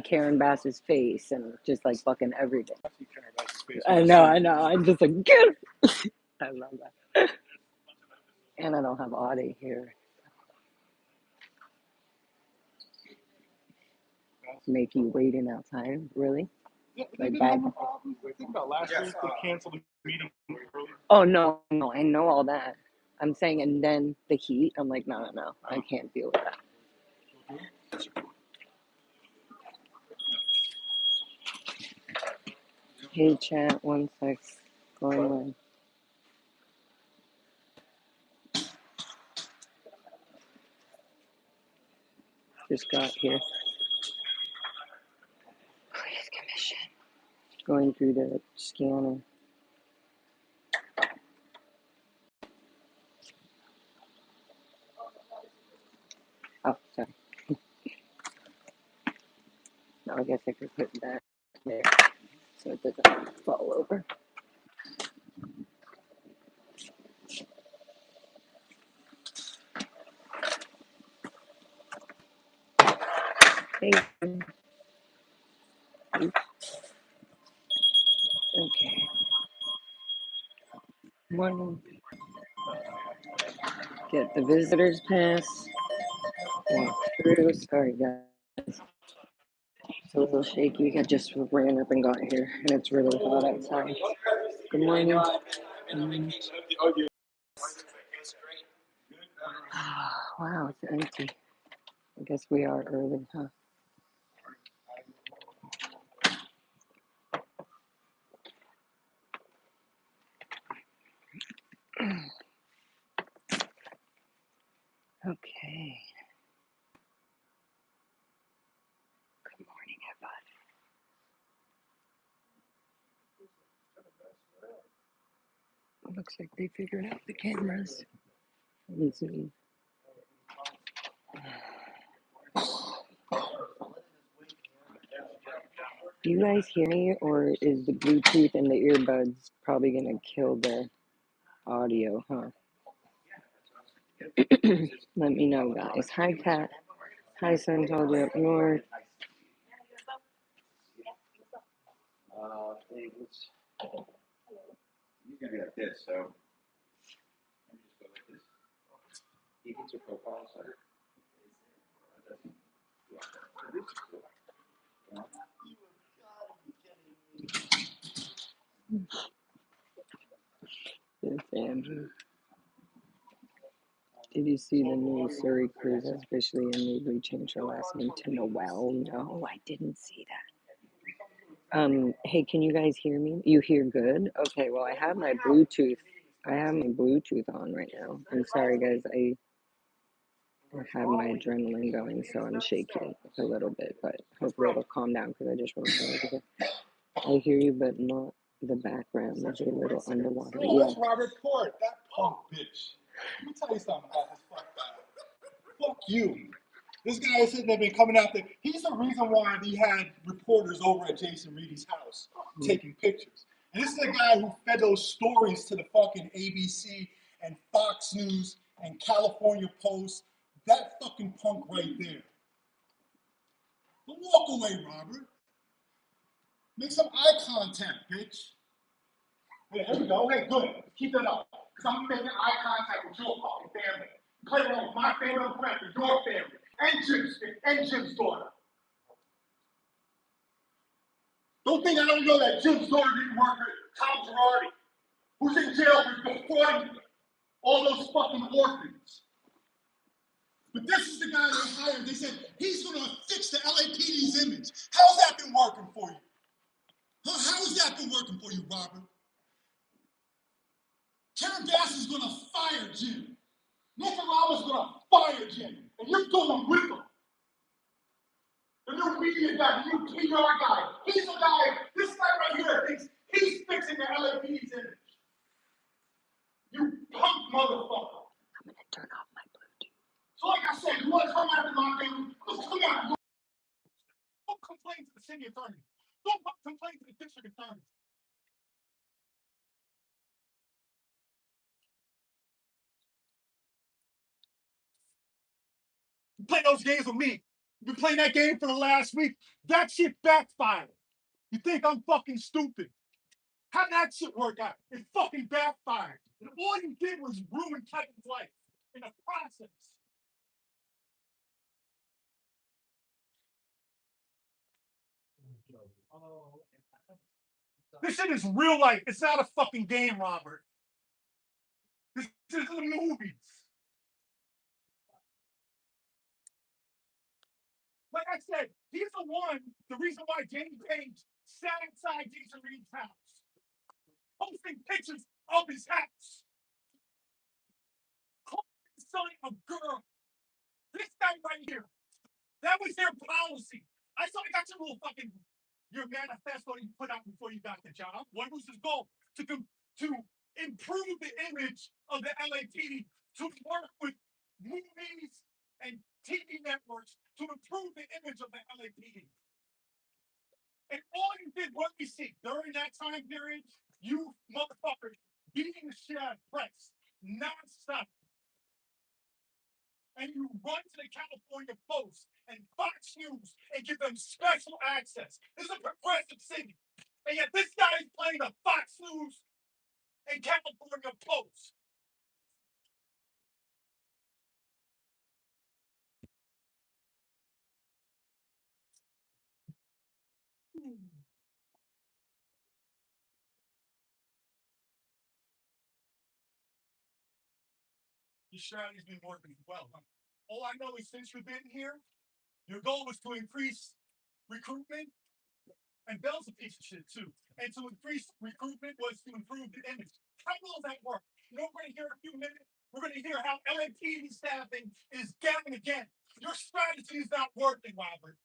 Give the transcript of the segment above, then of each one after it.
Karen Bass's face and just like fucking everything. I see Karen Bass's face. I know. I'm just like, get it. I love that. And I don't have Audie here. Make you waiting outside, really? Yeah, Like they back. didn't have problems. Think about last year, they canceled the meeting early. Oh no, I know all that. I'm saying, and then the heat. I'm like, no, I can't deal with that. Hey chat, 1 sec. Going on. Just got here. Police commission. Going through the scanner. Oh, sorry. No, I guess I could put that there so it doesn't fall over. Hey. Oops. Okay. Morning. Get the visitor's pass. Walk through. Sorry, guys. It's a little shaky. I just ran up and got here, and it's really hot outside. Good morning. Wow, it's empty. I guess we are early, huh? Okay. Good morning, everybody. Looks like they figured out the cameras. Let's see. Do you guys hear me, or is the Bluetooth and the earbuds probably gonna kill the audio, huh? Let me know, guys. Hi, Kat. Hi, Scientology up north. He's gonna be like this, so let me just go like this. He hits your profile, so It's Andrew. Did you see the new Surrey cruise has officially illegally changed her last name to Noel? No, I didn't see that. Hey, can you guys hear me? You hear good? Okay, well, I have my Bluetooth on right now. I'm sorry, guys. I have my adrenaline going, so I'm shaking a little bit, but hopefully it'll calm down because I just wrote it. I hear you, but not the background. There's a little underwater. Oh, that's Robert Port, that punk bitch. Let me tell you something about this fuck guy. Fuck you. This guy is sitting there been coming out there. He's the reason why he had reporters over at Jason Reedy's house taking pictures. And this is the guy who fed those stories to the fucking ABC and Fox News and California Post. That fucking punk right there. But walk away, Robert. Make some eye contact, bitch. Hey, here we go. Hey, good. Keep that up. Because I'm making eye contact with your fucking family. Play along with my family and friends, with your family. And Jim's daughter. Don't think I don't know that Jim's daughter didn't work with Tom Girardi, who's in jail for defrauding all those fucking orphans. But this is the guy they hired. They said, he's going to fix the LAPD's image. How's that been working for you? How has that been working for you, Robert? Karen Bass is going to fire Jim. Nicaragua is going to fire Jim. And you're going with him. The new media guy, the new PR guy. He's the guy, this guy right here thinks he's fixing the LAPD's image. You punk motherfucker. I'm going to turn off my Bluetooth. So like I said, you want to come after my family? Let's come out. Don't complain to the city attorney. Don't complain to the district attorney. Play those games with me. You've been playing that game for the last week. That shit backfired. You think I'm fucking stupid? How'd that shit work out? It fucking backfired. And all you did was ruin Kevin's life in the process. This shit is real life. It's not a fucking game, Robert. This is the movies. Like I said, he's the reason why Jamie Page sat inside Jason Reed's house, posting pictures of his house, selling a girl. This guy right here. That was their policy. I got your little fucking your manifesto you put out before you got the job. What was his goal? To improve the image of the LAPD, to work with movies and TV networks to improve the image of the LAPD. And all you did, what we see during that time period, you motherfuckers beating the shit out of press nonstop. And you run to the California Post and Fox News and give them special access. This is a progressive city. And yet this guy is playing the Fox News and California Post. Your strategy's been working well. Huh? All I know is since you've been here, your goal was to increase recruitment, and Bell's a piece of shit too. And to increase recruitment was to improve the image. How will that work? You know, we're going to hear in a few minutes. We're going to hear how LAPD staffing is down again. Your strategy is not working, Robert.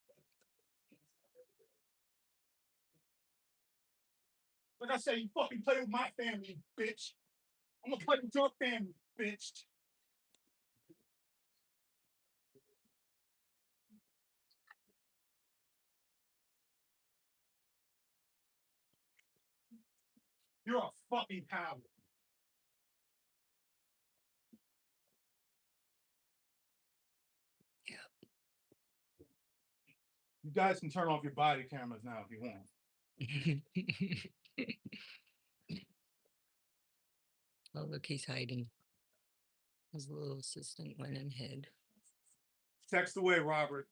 Like I said, you fucking play with my family, bitch. I'm gonna play with your family, bitch. You're a fucking coward. You guys can turn off your body cameras now if you want. Oh, look, he's hiding. His little assistant went and hid. Text away, Robert.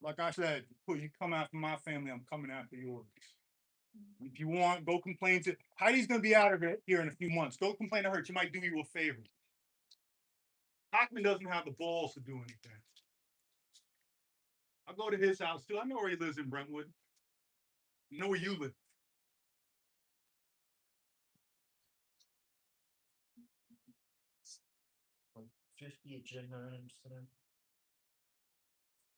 Like I said, you come after my family, I'm coming after yours. If you want, go complain to Heidi's gonna be out of here in a few months. Go complain to her. She might do you a favor. Hockman doesn't have the balls to do anything. I'll go to his house too. I know where he lives in Brentwood. I know where you live.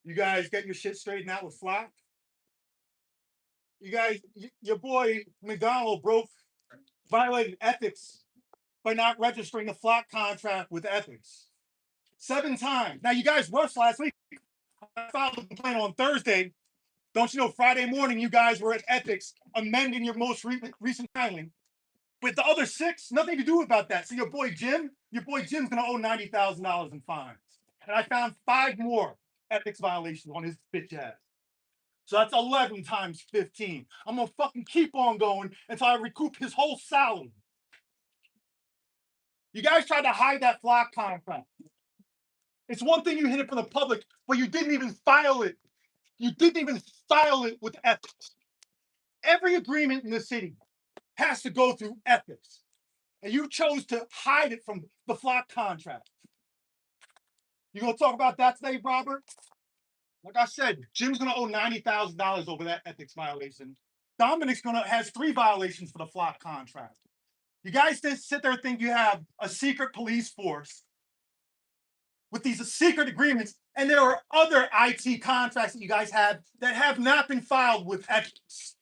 You guys get your shit straightened out with Flock? You guys, your boy McDonald violated ethics by not registering the Flock contract with ethics 7 times. Now, you guys rushed last week. I filed a complaint on Thursday. Don't you know, Friday morning, you guys were at ethics amending your most recent filing. But the other 6, nothing to do about that. So your boy Jim's going to owe $90,000 in fines. And I found 5 more ethics violations on his bitch ass. So that's 11 times 15. I'm going to fucking keep on going until I recoup his whole salary. You guys tried to hide that Flock contract. It's one thing you hid it from the public, but you didn't even file it. You didn't even file it with ethics. Every agreement in the city has to go through ethics. And you chose to hide it from the Flock contract. You gonna talk about that today, Robert? Like I said, Jim's gonna owe $90,000 over that ethics violation. Dominic's has 3 violations for the Flock contract. You guys just sit there and think you have a secret police force with these secret agreements, and there are other IT contracts that you guys have that have not been filed with ethics.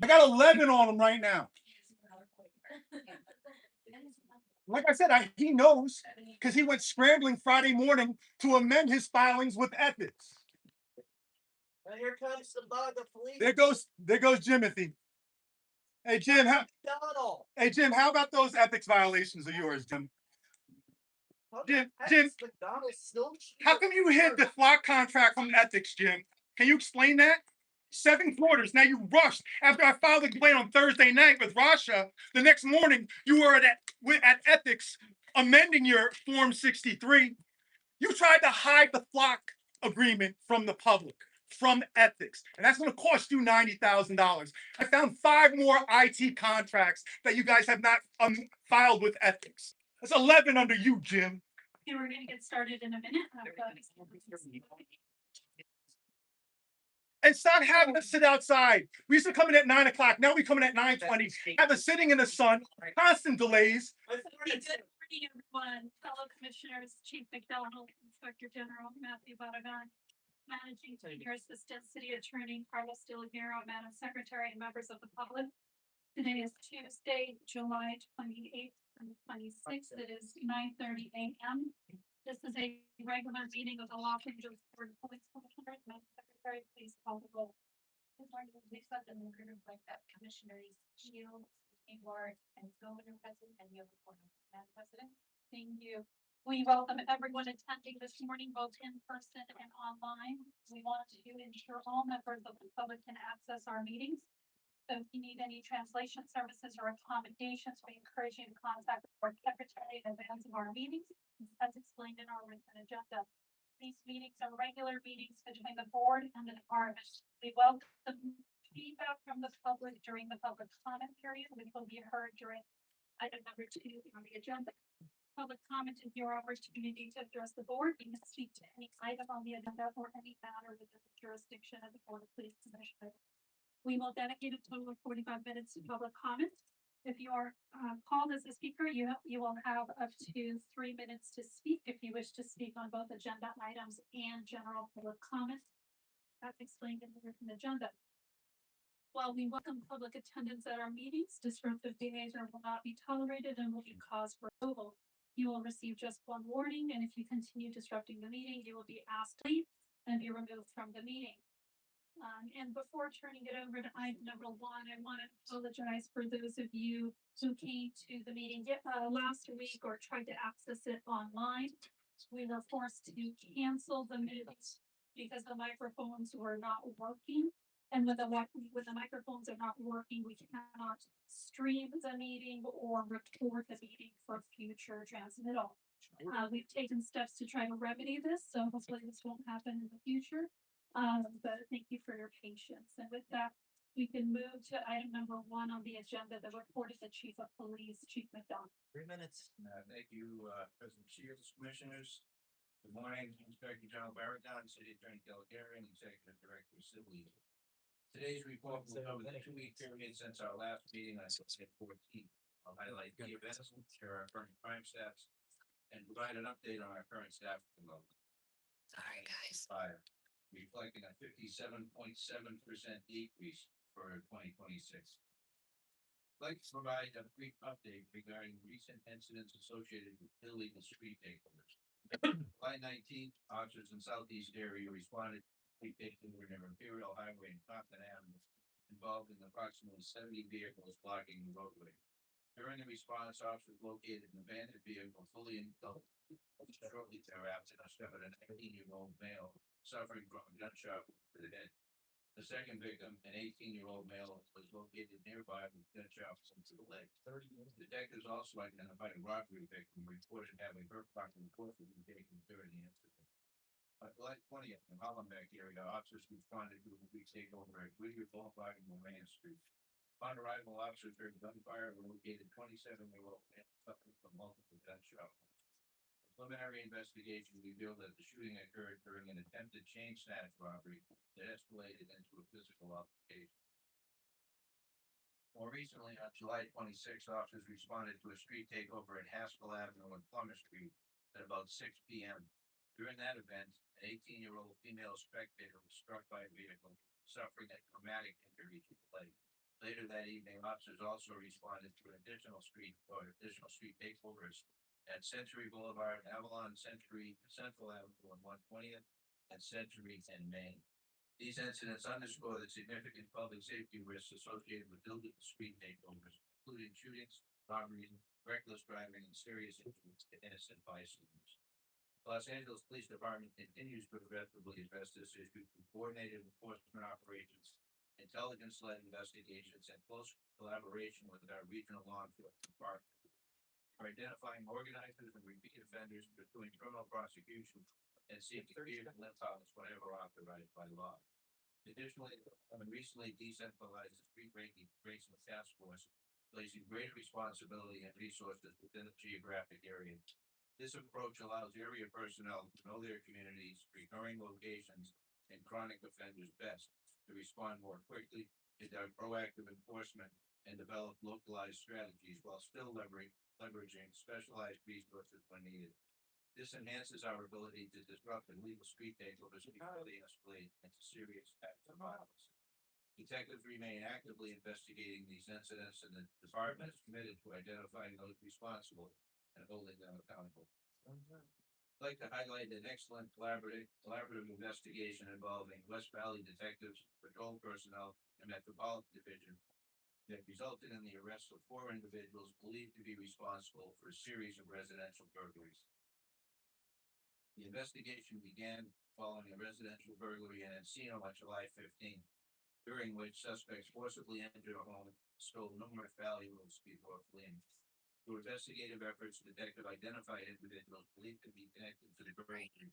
I got 11 on them right now. Like I said, he knows because he went scrambling Friday morning to amend his filings with ethics. Well, here comes the bug of police. There goes Jimothy. Hey Jim, how about those ethics violations of yours, Jim? Jim, McDonald's still cheaper. how come you hid the flock contract from ethics, Jim? Can you explain that? 7 quarters. Now you rushed after I filed a complaint on Thursday night with Rasha. The next morning, you were at ethics amending your Form 63. You tried to hide the flock agreement from the public, from ethics, and that's going to cost you $90,000. I found 5 more IT contracts that you guys have not filed with ethics. That's 11 under you, Jim. Okay, we're gonna get started in a minute. And stop having us sit outside. We used to come in at 9 o'clock. Now we come in at 9:20. Have us sitting in the sun, constant delays. Good morning, everyone, fellow commissioners, Chief McDonald, Inspector General Matthew Badagan, Managing Senior Assistant City Attorney Carlos De La Guerra, Madam Secretary, and members of the public. Today is Tuesday, July 28th and 26th. It is 9:30 a.m. This is a regular meeting of the Los Angeles Board of Police Commissioners. Madam Secretary, please call the roll. Good morning, Lisa, and we're going to like that Commissioners Shields, Ward, and Governor President, and you have the board Madam President. Thank you. We welcome everyone attending this morning, both in person and online. We want to ensure all members of the public can access our meetings. So if you need any translation services or accommodations, we encourage you to contact the board secretary in advance of our meetings, as explained in our written agenda. These meetings are regular meetings between the board and the department. We welcome feedback from the public during the public comment period, which will be heard during item number 2 on the agenda. Public comment is your opportunity to address the board. You can speak to any item on the agenda or any matter within the jurisdiction of the Board of Police Commissioners. We will dedicate a total of 45 minutes to public comment. If you are called as a speaker, you will have up to 3 minutes to speak if you wish to speak on both agenda items and general public comment. That's explained in the written agenda. While we welcome public attendance at our meetings, disruptive behavior will not be tolerated and will be cause for removal. You will receive just 1 warning, and if you continue disrupting the meeting, you will be asked to leave and be removed from the meeting. And before turning it over to item number 1, I want to apologize for those of you who came to the meeting last week or tried to access it online. We were forced to cancel the meeting because the microphones were not working. And when the microphones are not working, we cannot stream the meeting or record the meeting for future transmittal. We've taken steps to try to remedy this, so hopefully this won't happen in the future. But thank you for your patience. And with that, we can move to item number 1 on the agenda, the report of the Chief of Police, Chief McDonald. 3 minutes. Thank you, President Shields, Commissioners. Good morning, Inspector General Baragon, City Attorney De La Guerra, and Executive Director of Civil Legal. Today's report will cover the 2-week period since our last meeting on September 14th. I'll highlight key events, share our current crime stats, and provide an update on our current staff level. Sorry, guys. Reflecting a 57.7% decrease for 2026. I'd like to provide a brief update regarding recent incidents associated with illegal street takeovers. July 19th, officers in Southeast area responded to street takeover near Imperial Highway and Compton Avenue, involving approximately 70 vehicles blocking the roadway. During the response, officers located an abandoned vehicle fully engulfed. Shortly thereafter, discovered an 18-year-old male suffering from a gunshot to the head. The second victim, an 18-year-old male, was located nearby with gunshot wounds to the leg. Detectives also identified a robbery victim reported having her property forfeited taken during the incident. On July 20th, in Hollenbeck area, officers responded to a police takeover at Whittier Boulevard and Moran Street. Upon arrival, officers heard gunfire and located 27-year-old man suffering from multiple gunshot wounds. Preliminary investigation revealed that the shooting occurred during an attempted chain snatch robbery that escalated into a physical altercation. More recently, on July 26, officers responded to a street takeover at Haskell Avenue and Plummer Street at about 6 p.m. During that event, an 18-year-old female spectator was struck by a vehicle, suffering a traumatic injury to the leg. Later that evening, officers also responded to additional street takeovers at Century Boulevard, Avalon, Century, Central Avenue, and 120th, and Century and Main. These incidents underscore the significant public safety risks associated with illegal street takeovers, including shootings, robberies, reckless driving, and serious injuries to innocent bystanders. Los Angeles Police Department continues to aggressively address this issue through coordinated enforcement operations, intelligence-led investigations, and close collaboration with our regional law enforcement department. For identifying organizers and repeat offenders, pursuing criminal prosecution, and seeking vehicle impounds whenever authorized by law. Additionally, we recently decentralized the street racing task force, placing greater responsibility and resources within the geographic area. This approach allows area personnel to know their communities, recurring locations, and chronic offenders best to respond more quickly, conduct proactive enforcement, and develop localized strategies while still leveraging specialized resources when needed. This enhances our ability to disrupt illegal street takeovers before they escalate into serious acts of violence. Detectives remain actively investigating these incidents, and the department is committed to identifying those responsible and holding them accountable. I'd like to highlight an excellent collaborative investigation involving West Valley detectives, patrol personnel, and Metropolitan Division that resulted in the arrest of 4 individuals believed to be responsible for a series of residential burglaries. The investigation began following a residential burglary in Encino on July 15th, during which suspects forcibly entered a home, stole numerous valuables before fleeing. Through investigative efforts, the detective identified individuals believed to be connected to the burglary and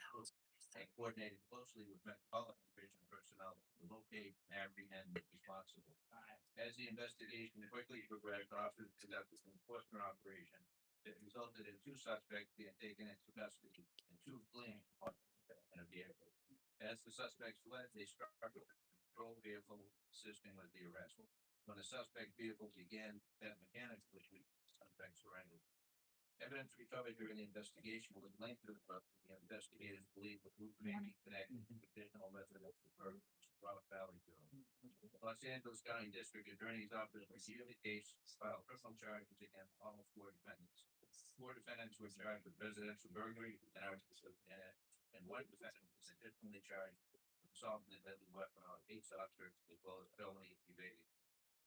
coordinated closely with Metropolitan Division personnel to locate and apprehend the responsible. As the investigation quickly progressed, officers conducted an enforcement operation that resulted in 2 suspects being taken into custody and 2 fleeing in a vehicle. As the suspects fled, they struck a patrol vehicle, assisting with the arrest. When the suspect vehicle began that mechanics collision, the suspect surrendered. Evidence recovered during the investigation was linked to the investigators believe the group may be connected to additional residential burglaries throughout Valleyville. Los Angeles County District Attorney's Office reviewed the case, filed criminal charges against all 4 defendants. 4 defendants were charged with residential burglary and 1 defendant was additionally charged with assaulting a deadly weapon on a peace officer as well as felony evading.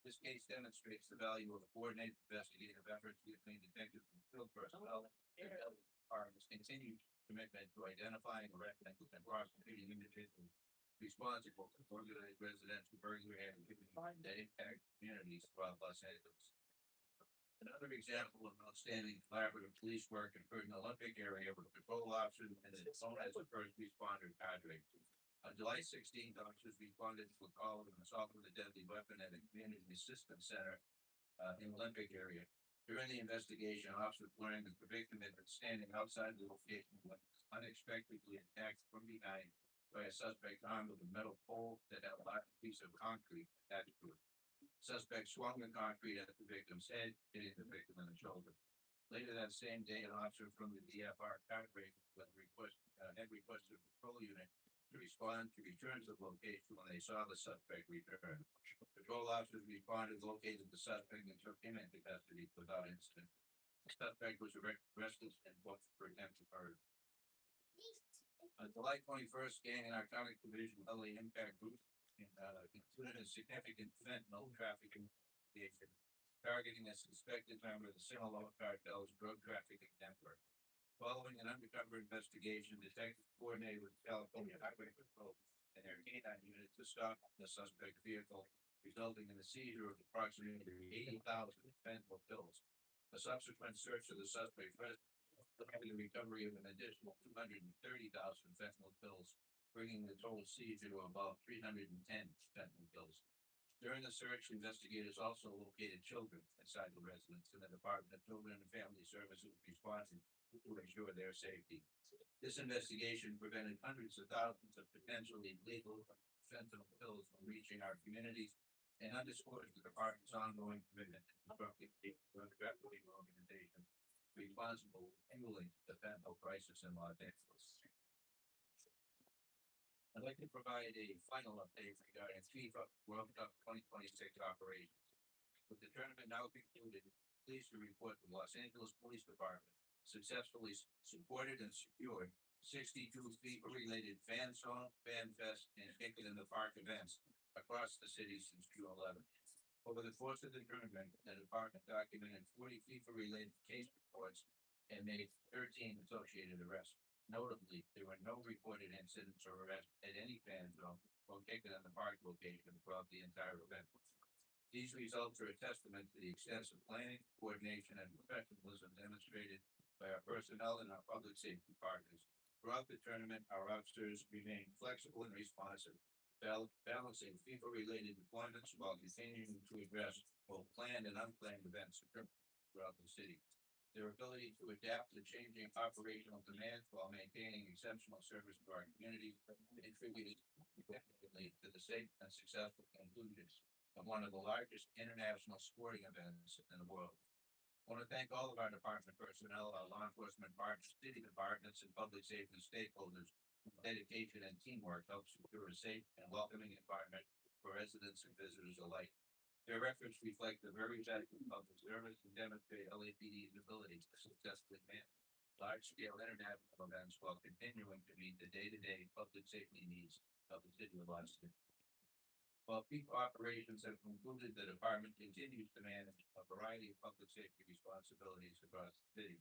This case demonstrates the value of coordinated investigative efforts between detectives and field personnel and departments' continued commitment to identifying, arresting, and prosecuting individuals responsible for organized residential burglary activity that impact communities throughout Los Angeles. Another example of outstanding collaborative police work occurred in the Olympic area with patrol officers and the known as a first responder cadre. On July 16th, officers responded to a call of an assault with a deadly weapon at a community assistance center in the Olympic area. During the investigation, officers learned that the victim had been standing outside the location when unexpectedly attacked from behind by a suspect armed with a metal pole that had a large piece of concrete attached to it. Suspect swung the concrete at the victim's head, hitting the victim in the shoulder. Later that same day, an officer from the DFR cadre had requested a patrol unit to respond to return to the location when they saw the suspect return. Patrol officers responded, located the suspect, and took him into custody without incident. The suspect was arrested and booked for attempted murder. On July 21st, gang and narcotic division LA Impact Group included a significant fentanyl trafficking investigation targeting a suspected member of the Sinaloa cartel's drug trafficking network. Following an undercover investigation, detectives coordinated with California Highway Patrol and their canine unit to stop the suspect vehicle, resulting in the seizure of approximately 80,000 fentanyl pills. A subsequent search of the suspect's residence led to the recovery of an additional 230,000 fentanyl pills, bringing the total seizure to about 310 fentanyl pills. During the search, investigators also located children inside the residence, and the Department of Children and Family Services responded to ensure their safety. This investigation prevented hundreds of thousands of potentially legal fentanyl pills from reaching our communities and underscores the department's ongoing commitment to disrupting drug trafficking organizations responsible for fueling the fentanyl crisis in Los Angeles. I'd like to provide a final update regarding FIFA World Cup 2026 operations. With the tournament now concluded, pleased to report the Los Angeles Police Department successfully supported and secured 62 FIFA-related fan song, fan fest, and Kick It in the Park events across the city since June 11th. Over the course of the tournament, the department documented 40 FIFA-related case reports and made 13 associated arrests. Notably, there were no reported incidents or arrests at any fan zone located in the park location throughout the entire event. These results are a testament to the extensive planning, coordination, and professionalism demonstrated by our personnel and our public safety partners. Throughout the tournament, our officers remained flexible and responsive, balancing FIFA-related deployments while continuing to address both planned and unplanned events throughout the city. Their ability to adapt to changing operational demands while maintaining exceptional service to our community contributed significantly to the safe and successful conclusion of one of the largest international sporting events in the world. I want to thank all of our department personnel, our law enforcement partners, city departments, and public safety stakeholders whose dedication and teamwork help secure a safe and welcoming environment for residents and visitors alike. Their efforts reflect the very best of public service and demonstrate LAPD's ability to successfully manage large-scale international events while continuing to meet the day-to-day public safety needs of the city of Los Angeles. While peak operations have concluded, the department continues to manage a variety of public safety responsibilities across the city.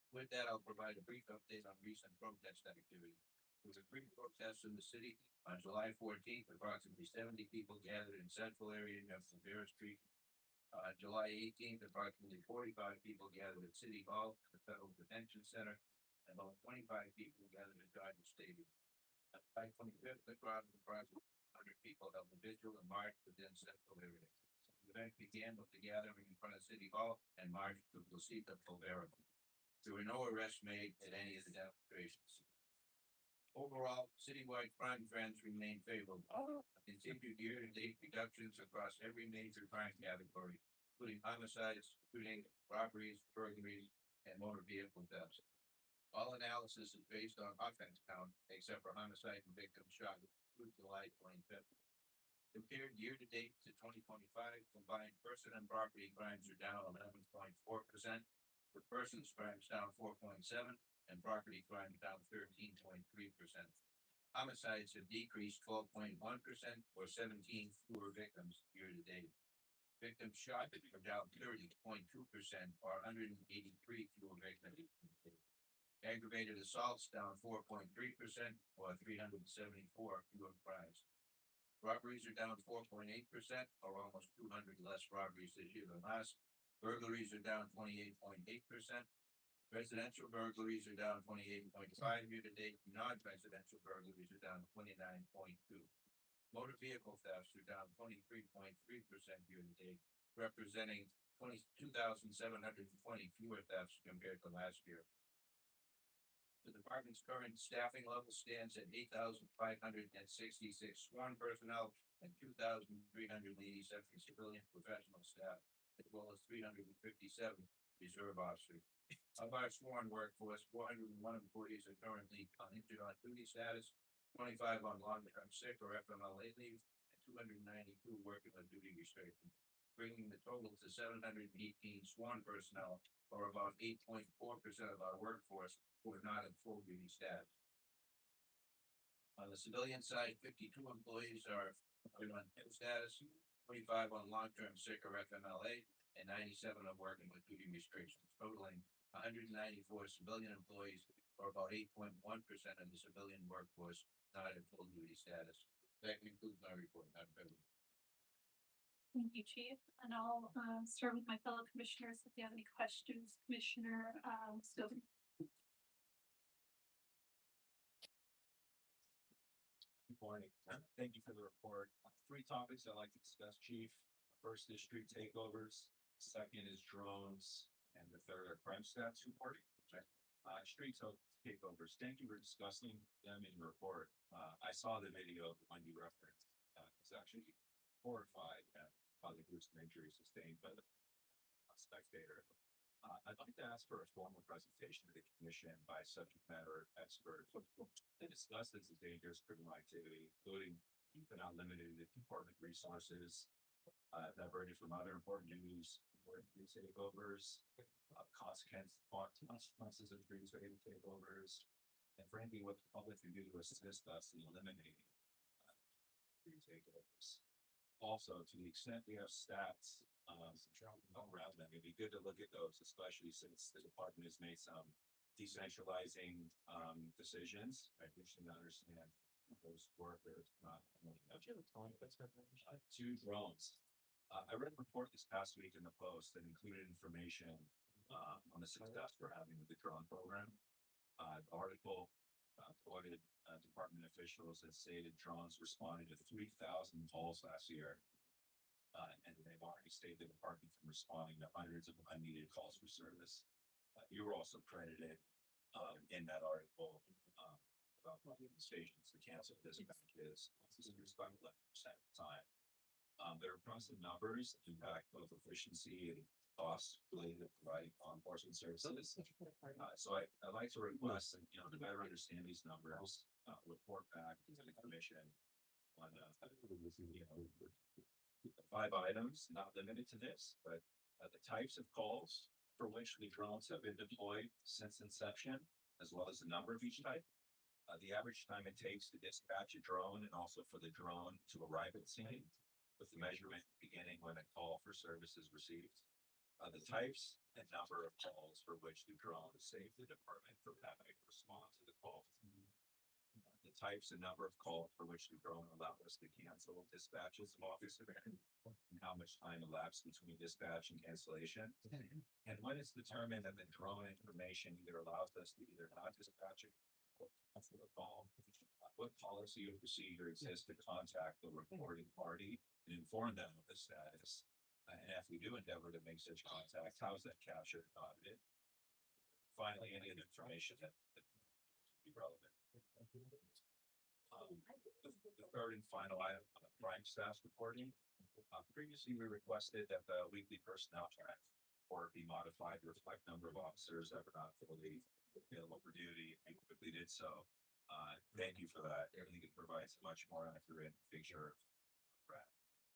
With that, I'll provide a brief update on recent protest activity. There was a brief protest in the city on July 14th. Approximately 70 people gathered in central area near Rivera Street. July 18th, approximately 45 people gathered at City Hall, the Federal Detention Center, and about 25 people gathered at Dodger Stadium. On July 25th, the crowd of approximately 100 people held a vigil and marched within central area. The event began with the gathering in front of City Hall and marched to Placita Polvera. There were no arrests made at any of the demonstrations. Overall, citywide crime trends remain favorable. Continued year-to-date reductions across every major crime category, including homicides, shootings, robberies, burglaries, and motor vehicle thefts. All analysis is based on offense count, except for homicide and victim shot through July 25th. Compared year-to-date to 2025, combined person and property crimes are down 11.4%, with persons crimes down 4.7%, and property crime down 13.3%. Homicides have decreased 12.1%, or 17 fewer victims year to date. Victims shot are down 30.2%, or 183 fewer victims. Aggravated assaults down 4.3%, or 374 fewer crimes. Robberies are down 4.8%, or almost 200 less robberies this year than last. Burglaries are down 28.8%. Residential burglaries are down 28.5 year to date. Non-residential burglaries are down 29.2. Motor vehicle thefts are down 23.3% year to date, representing 22,720 fewer thefts compared to last year. The department's current staffing level stands at 8,566 sworn personnel and 2,387 civilian professional staff, as well as 357 reserve officers. Of our sworn workforce, 401 employees are currently on injured on duty status, 25 on long-term sick or FMLA leave, and 292 working on duty restrictions, bringing the total to 718 sworn personnel, or about 8.4% of our workforce who are not in full duty status. On the civilian side, 52 employees are on PIP status, 25 on long-term sick or FMLA, and 97 are working with duty restrictions, totaling 194 civilian employees, or about 8.1% of the civilian workforce not in full duty status. That concludes my report. I'm President. Thank you, Chief. And I'll start with my fellow commissioners if you have any questions. Commissioner Stoughton. Good morning. Thank you for the report. Three topics I'd like to discuss, Chief. First is street takeovers. Second is drones. And the third are crime stats reporting. Street takeovers. Thank you for discussing them in your report. I saw the video of the one you referenced. It's actually horrified by the gruesome injuries sustained by the spectator. I'd like to ask for a formal presentation to the commission by subject matter experts to discuss this dangerous criminal activity, including but not limited to department resources, diverted from other important duties, takeovers, consequences of street takeovers, and frankly, what the public can do to assist us in eliminating street takeovers. Also, to the extent we have stats, around them, it'd be good to look at those, especially since the department has made some decentralizing, decisions. I wish to understand those workers, not. Two drones. I read a report this past week in the Post that included information, on the success we're having with the drone program. The article, quoted, department officials that stated drones responded to 3,000 calls last year. And they've already saved the department from responding to hundreds of unneeded calls for service. You were also credited, in that article, about stations to cancel dispatches, about 11% of the time. They're impressive numbers, in fact, both efficiency and cost related to providing law enforcement services. So I'd like to request, to better understand these numbers, report back to the commission on, the 5 items, not limited to this, but the types of calls for which the drones have been deployed since inception, as well as the number of each type. The average time it takes to dispatch a drone and also for the drone to arrive at scene, with the measurement beginning when a call for service is received. The types and number of calls for which the drone has saved the department from having to respond to the call. The types and number of calls for which the drone allowed us to cancel dispatches of officer, and how much time elapsed between dispatch and cancellation. And when it's determined that the drone information either allows us to either not dispatch it or cancel the call, what policy or procedure exists to contact the reporting party and inform them of the status? And if we do endeavor to make such contact, how is that captured and audited? Finally, any of the information that be relevant. The third and final item, crime staff reporting. Previously, we requested that the weekly personnel track report be modified to reflect number of officers that were not fully available for duty. We quickly did so. Thank you for that. I think it provides a much more accurate picture.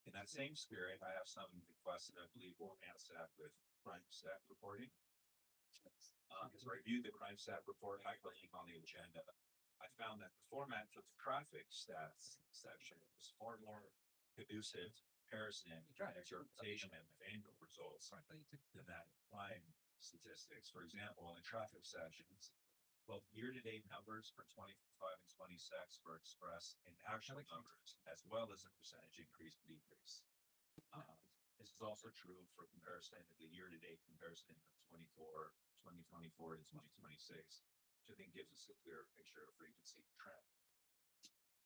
In that same spirit, I have some requests that I believe will enhance staff with crime staff reporting. As I reviewed the crime staff report hyperlink on the agenda, I found that the format for the traffic stats section was far more conducive to comparison and interpretation of annual results than that crime statistics. For example, in the traffic sections, both year-to-date numbers for 25 and 26 were expressed in actual numbers, as well as a percentage increase or decrease. This is also true for comparison of the year-to-date comparison of 2024 to 2026, which I think gives us a clearer picture of frequency and trend.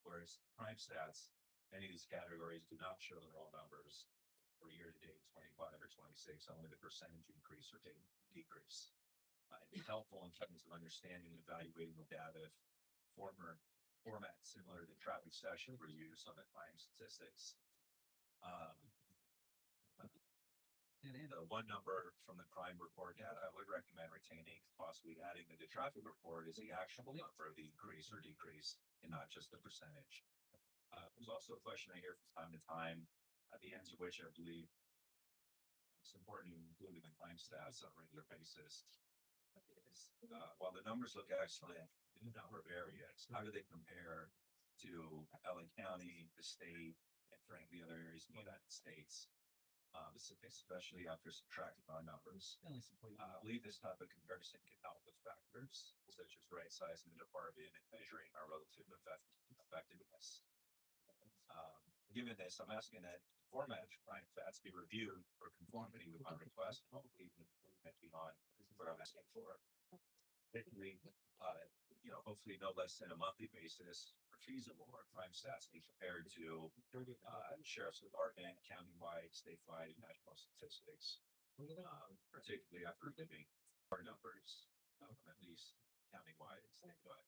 Whereas crime stats, any of these categories do not show the raw numbers for year-to-date 25 or 26, only the percentage increase or decrease. It'd be helpful in terms of understanding and evaluating the data format similar to traffic session reviews on the crime statistics. The one number from the crime report data I would recommend retaining, possibly adding to the traffic report, is the actual number of the increase or decrease, and not just the percentage. There's also a question I hear from time to time, the answer which I believe it's important to include in the crime stats on a regular basis. Is while the numbers look excellent in a number of areas, how do they compare to LA County, the state, and frankly other areas in the United States? Especially after subtracting our numbers. I believe this type of comparison can help with factors such as right sizing the department and measuring our relative effectiveness. Given this, I'm asking that format crime stats be reviewed for conformity with my request, and hopefully even improvement beyond what I'm asking for. Hopefully no less than a monthly basis or feasible, or crime stats be compared to sheriff's department, countywide, statewide, and national statistics, particularly after removing our numbers at least countywide and statewide.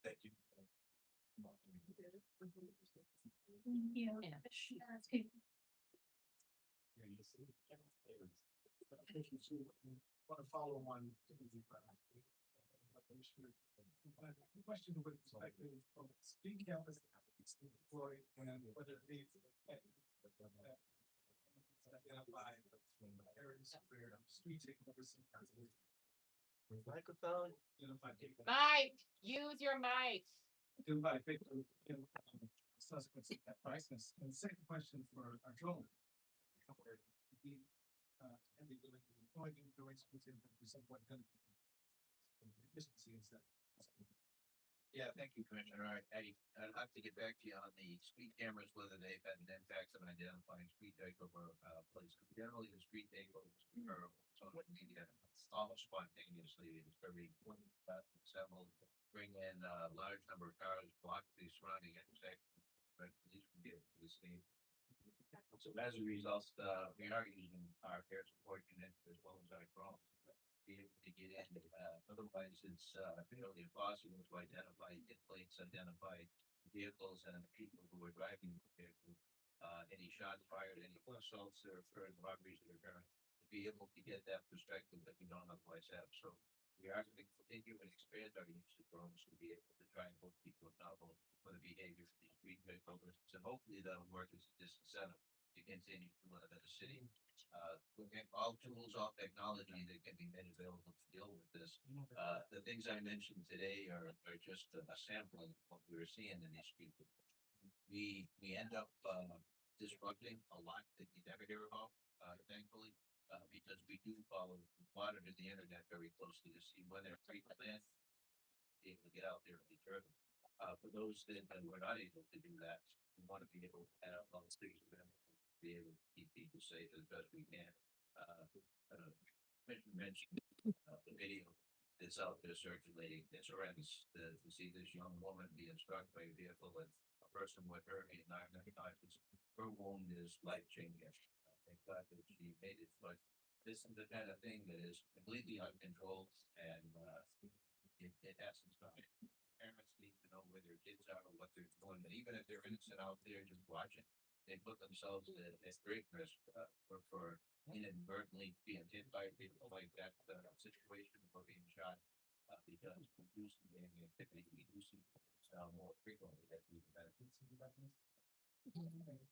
Thank you. Want to follow on the question with respect to speed cameras deployed and whether it needs identify areas where street takeovers Microphone. identify Mike, use your mic. subsequent to that crisis? And the second question for our drone. The, and the ability to deploy the arrangements in percent what benefit efficiency instead. Yeah, thank you, Commissioner. I'd have to get back to you on the speed cameras, whether they've had an impact on identifying street takeover, places. Generally, the street takeovers are social media almost spontaneously. It's very important that several bring in a large number of cars, block the surrounding intersections, but police can get to the scene. So as a result, we are using our air support unit as well as our drones to be able to get in. Otherwise, it's fairly impossible to identify plates, identify vehicles and people who are driving the vehicle. Any shots fired, any assaults that are occurring, robberies that are occurring, to be able to get that perspective that we don't otherwise have. So we are going to continue and expand our use of drones to be able to try and hold people accountable for the behavior of these street vehicles. And hopefully that'll work as a disincentive to continue to live in the city. Looking at all tools, all technology that can be made available to deal with this. The things I mentioned today are just a sampling of what we were seeing in these people. We end up disrupting a lot that you never hear about, thankfully, because we do monitor the internet very closely to see when they're pre-planned, be able to get out there and be driven. For those that were not able to do that, we want to be able to have all things available to be able to keep people safe as best we can. Mentioned the video that's out there circulating. It's horrendous to see this young woman being struck by a vehicle and a person with her being knocked unconscious. Her wound is life changing. Thank God that she made it, but this is the kind of thing that is completely uncontrolled and it has to stop. Parents need to know where their kids are or what they're doing, but even if they're innocent out there just watching, they put themselves at great risk for inadvertently being hit by people like that situation or being shot because we do see gang activity, we do see more frequently that we benefits.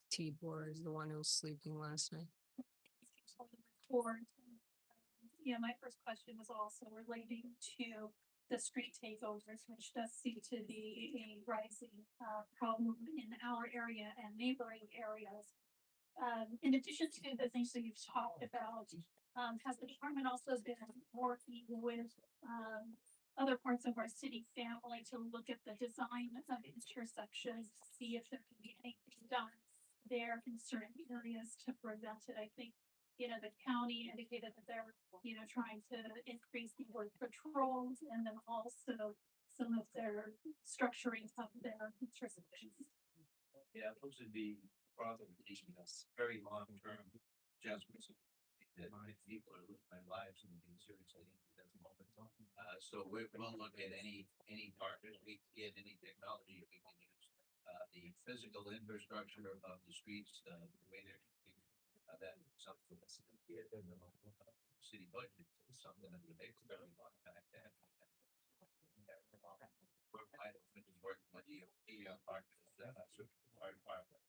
Tibor is the one who was sleeping last night. Report. Yeah, my first question was also relating to the street takeovers, which does seem to be a rising problem in our area and neighboring areas. In addition to the things that you've talked about, has the department also been working with other parts of our city family to look at the design of intersections, to see if there can be anything done there in certain areas to prevent it? I think, the county indicated that they're, trying to increase the work patrols and then also some of their structuring of their intersections. Yeah, those would be probably very long-term adjustments that people are losing their lives and being seriously injured at the moment. So we'll look at any partners we can get, any technology we can use. The physical infrastructure of the streets, the way they're that's something that's in the city budget is something that would take a very long time to have. We're kind of working with the partners fire department.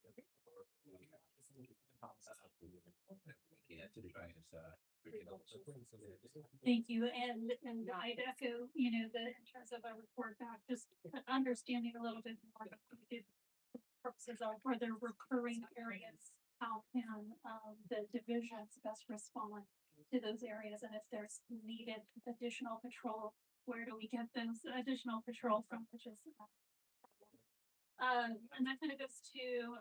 Thank you, and I'd echo, in terms of a report back, just understanding a little bit more about what the purposes are there recurring areas? How can the divisions best respond to those areas, and if there's needed additional patrol, where do we get those additional patrol from, which is and that kind of goes to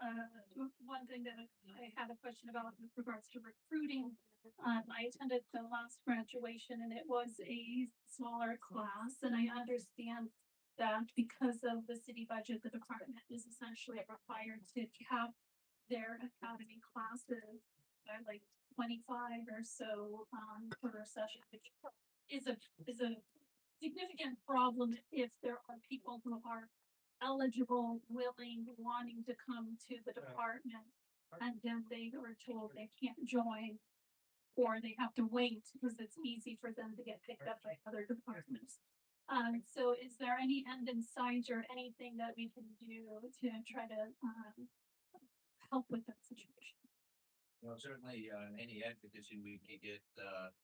one thing that I had a question about with regards to recruiting. I attended the last graduation and it was a smaller class, and I understand that because of the city budget, the department is essentially required to cap their academy classes by like 25 or so per session, which is a significant problem if there are people who are eligible, willing, wanting to come to the department, and then they are told they can't join, or they have to wait because it's easy for them to get picked up by other departments. So is there any end in sight or anything that we can do to try to help with that situation? Well, certainly, any advocacy we can get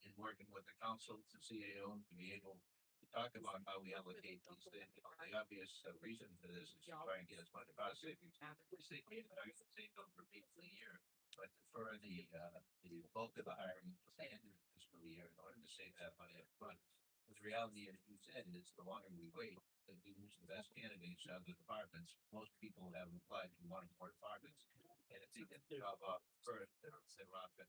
in working with the council, the CAO, to be able talk about how we allocate these things. The obvious reason for this is to try and get as much cost savings as they can. I used to say for people a year, but for the bulk of the hiring at the end of the fiscal year in order to save that money up front. But the reality, as you said, is the longer we wait, that we lose the best candidates out of the departments. Most people have applied to one or more departments, and if they get the job off first, they're often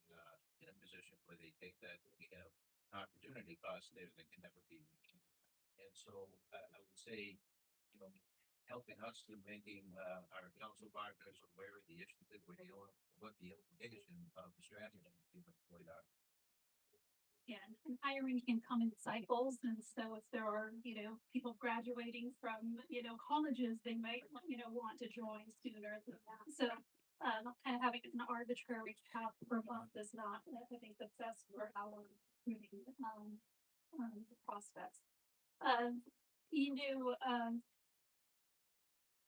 in a position where they take that. We have opportunity cost there that can never be reached. And so I would say, you know, helping us to making our council partners aware of the issues that we're dealing with, what the implication of the strategy being employed are. Yeah, and hiring can come in cycles, and so if there are, people graduating from, colleges, they might, want to join sooner than that. So, kind of having an arbitrary cap per month is not, I think, the best for our recruiting, prospects. Um, you know,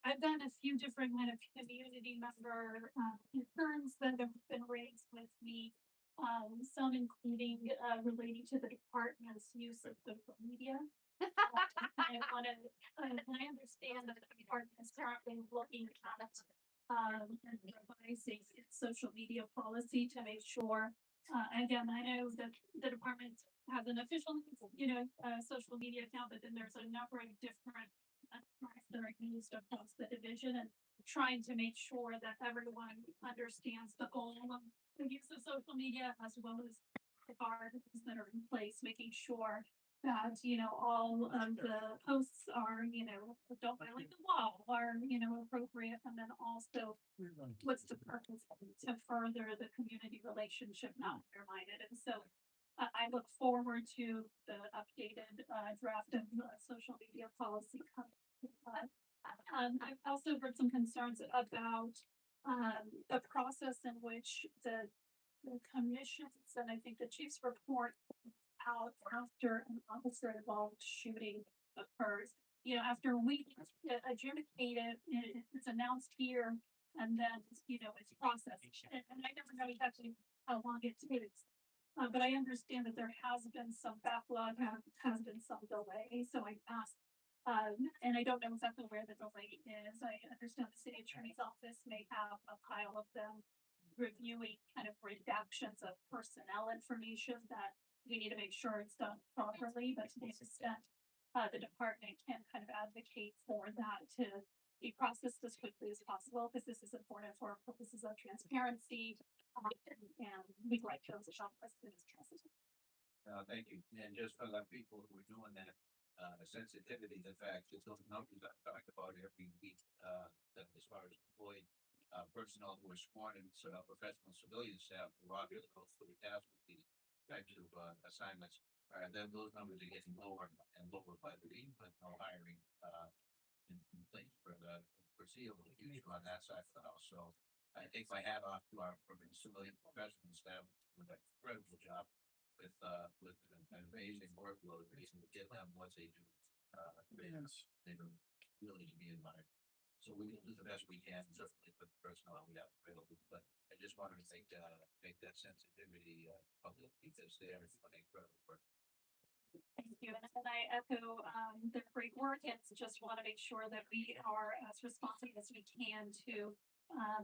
I've done a few different kind of community member concerns that have been raised with me. Some including relating to the department's use of social media. I want to, and I understand that the department is currently looking at and revising its social media policy to make sure. Again, I know that the department has an official, social media account, but then there's a number of different accounts that are used across the division, and trying to make sure that everyone understands the goal of the use of social media as well as the guards that are in place, making sure that, all of the posts are, don't violate the law, are, appropriate, and then also what's the purpose to further the community relationship, not undermine it. And so I look forward to the updated draft of social media policy coming. I've also heard some concerns about the process in which the commissions, and I think the chief's report out after an officer involved shooting occurs. After we adjudicate it, it's announced here, and then, it's processed. And I never know exactly how long it takes. But I understand that there has been some backlog, has been some delay, so I asked. And I don't know exactly where the delay is. I understand the city attorney's office may have a pile of them reviewing kind of redactions of personnel information that we need to make sure it's done properly, but to the extent the department can kind of advocate for that to be processed as quickly as possible, because this is important for purposes of transparency, and we'd like those as soon as possible. Thank you. And just for the people who are doing that, sensitivity, the fact that those numbers I talk about every week, that as far as employed personnel who are sworn in professional civilian staff who obviously go through task with these types of assignments, then those numbers are getting lower and lower by the week, but no hiring in place for the foreseeable future on that side of the house. So I take my hat off to our civilian professional staff with an incredible job with an amazing workload to get them what they do. They really to be admired. So we will do the best we can, certainly with the personnel we have available. But I just wanted to make that sensitivity public, because they are doing incredible work. Thank you, and I echo the great work, and just want to make sure that we are as responsive as we can to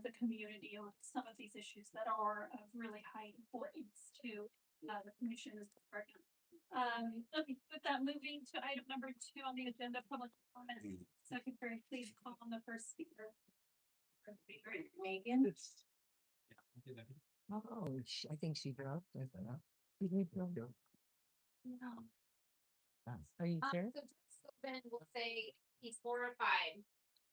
the community on some of these issues that are of really high importance to the commission's department. Okay, with that, moving to item number 2 on the agenda, public comment. Secretary, please call on the first speaker. Megan. Oh, I think she dropped it. No. Are you sure? So Ben will say he's horrified,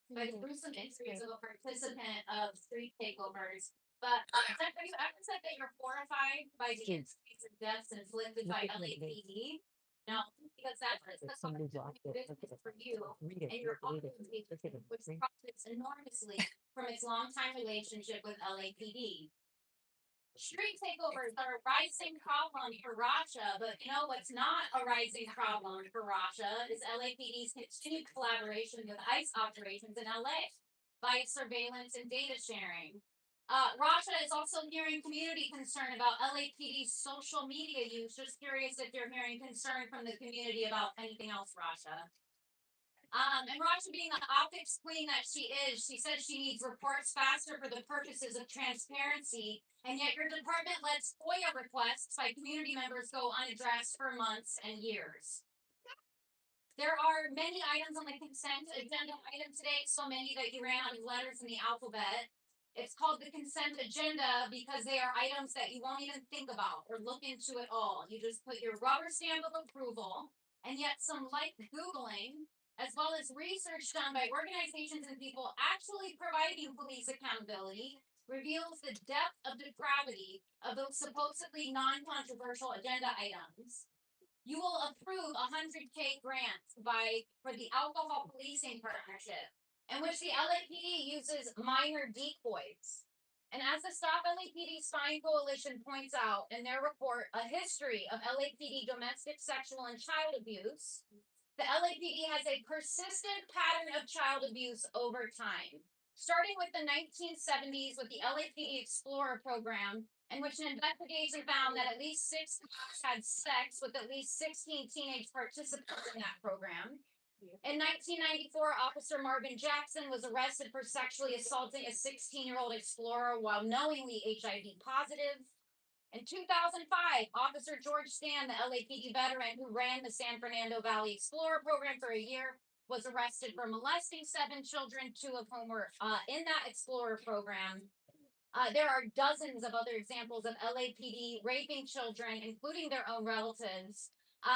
but through some interviews of a participant of street takeovers. But have you ever said that you're horrified by the injuries and deaths inflicted by LAPD? No, because that's Somebody dropped it. for you Read it. and your Read it. organization, which profits enormously from its longtime relationship with LAPD. Street takeovers are a rising problem for Racha, but you know what's not a rising problem for Racha is LAPD's continued collaboration with ICE operations in LA by surveillance and data sharing. Rasha is also hearing community concern about LAPD's social media use. Just curious if you're hearing concern from the community about anything else, Rasha. And Rasha, being the optics queen that she is, she says she needs reports faster for the purposes of transparency, and yet your department lets FOIA requests by community members go unaddressed for months and years. There are many items on the consent agenda item today, so many that you ran out of letters in the alphabet. It's called the consent agenda because they are items that you won't even think about or look into at all. You just put your rubber stamp of approval, and yet some light Googling, as well as research done by organizations and people actually providing police accountability, reveals the depth of depravity of those supposedly non-controversial agenda items. You will approve a 100K grant for the alcohol policing partnership, in which the LAPD uses minor decoys. And as the Stop LAPD Spying Coalition points out in their report, A History of LAPD Domestic, Sexual, and Child Abuse, the LAPD has a persistent pattern of child abuse over time, starting with the 1970s with the LAPD Explorer program, in which an investigation found that at least 6 cops had sex with at least 16 teenage participants in that program. In 1994, Officer Marvin Jackson was arrested for sexually assaulting a 16-year-old explorer while knowingly HIV positive. In 2005, Officer George Stan, the LAPD veteran who ran the San Fernando Valley Explorer program for a year, was arrested for molesting 7 children, 2 of whom were in that Explorer program. There are dozens of other examples of LAPD raping children, including their own relatives.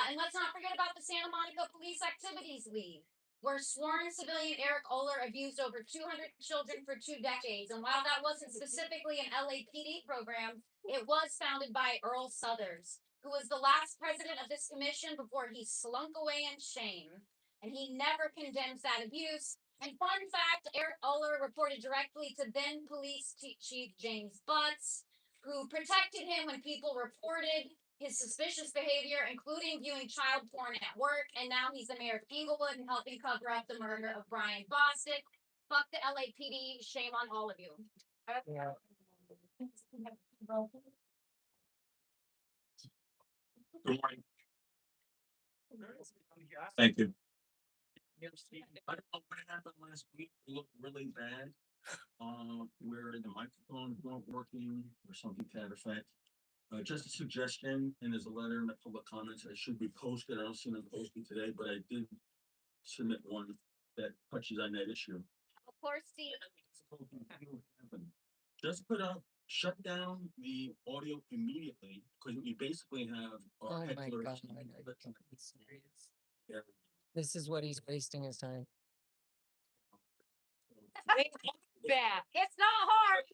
And let's not forget about the Santa Monica Police Activities League, where sworn civilian Eric Oler abused over 200 children for 2 decades. And while that wasn't specifically an LAPD program, it was founded by Earl Suthers, who was the last president of this commission before he slunk away in shame. And he never condemns that abuse. And fun fact, Eric Oler reported directly to then police chief James Butts, who protected him when people reported his suspicious behavior, including viewing child porn at work. And now he's the mayor of Inglewood and helping cover up the murder of Brian Bostic. Fuck the LAPD. Shame on all of you. Yeah. Good morning. Thank you. I don't know what happened last week. It looked really bad. Where the microphones weren't working or something to that effect. Just a suggestion, and there's a letter in the public comments. It should be posted. I don't see them posted today, but I did submit one that touches on that issue. Of course, Steve. Just shut down the audio immediately, because we basically have our Oh my hecklers. God, I can't be serious. Yeah. This is what he's wasting his time. Bad. It's not hard.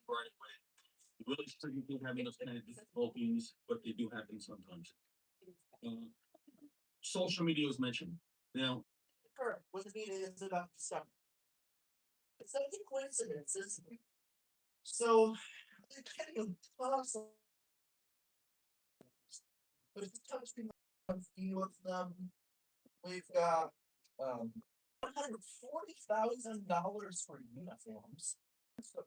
Really shouldn't be having those kind of difficulties, but they do happen sometimes. Social media was mentioned. Now, What the meeting is about to start. It's such a coincidence, isn't it? So, I'm getting awesome. But it's touching a few of them. We've got $140,000 for uniforms. So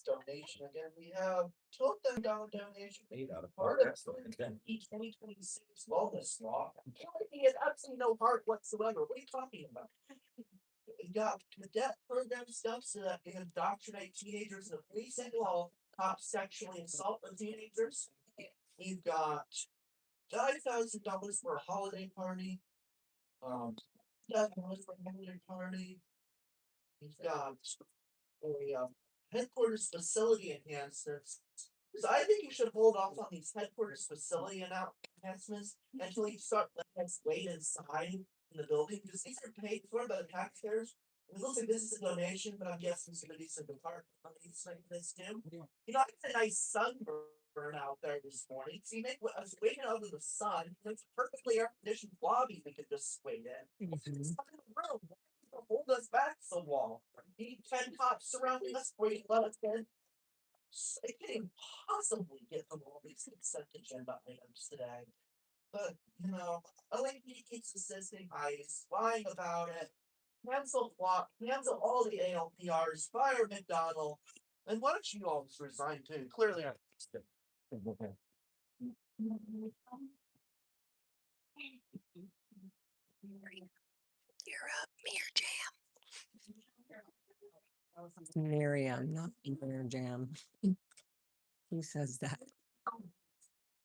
donation again. We have $12,000 donation. Part of each 2026 wellness law. He has absolutely no heart whatsoever. What are you talking about? We got cadet program stuff so that they indoctrinate teenagers in the police and law, cops sexually assault the teenagers. We've got $5,000 for a holiday party. $5,000 for a holiday party. We've got a headquarters facility enhancements. So I think you should hold off on these headquarters facility enhancements until you start letting us wait inside in the building, because these are paid for by the taxpayers. It looks like this is a donation, but I'm guessing it's gonna be some department money's like this too. You know, I had a nice sunburn out there this morning. So I was waiting out in the sun. It's a perfectly air conditioned lobby we could just wait in. It's not in the room. Hold us back so long. We need 10 cops surrounding us before you let us in. I can't even possibly get them all these consent agenda items today. But, you know, LAPD keeps insisting I is lying about it. cancel all the ALPRs, fire McDonald, and why don't you all just resign too? Clearly, I. You're up, Mayor Jam. Miriam, not Mayor Jam. Who says that?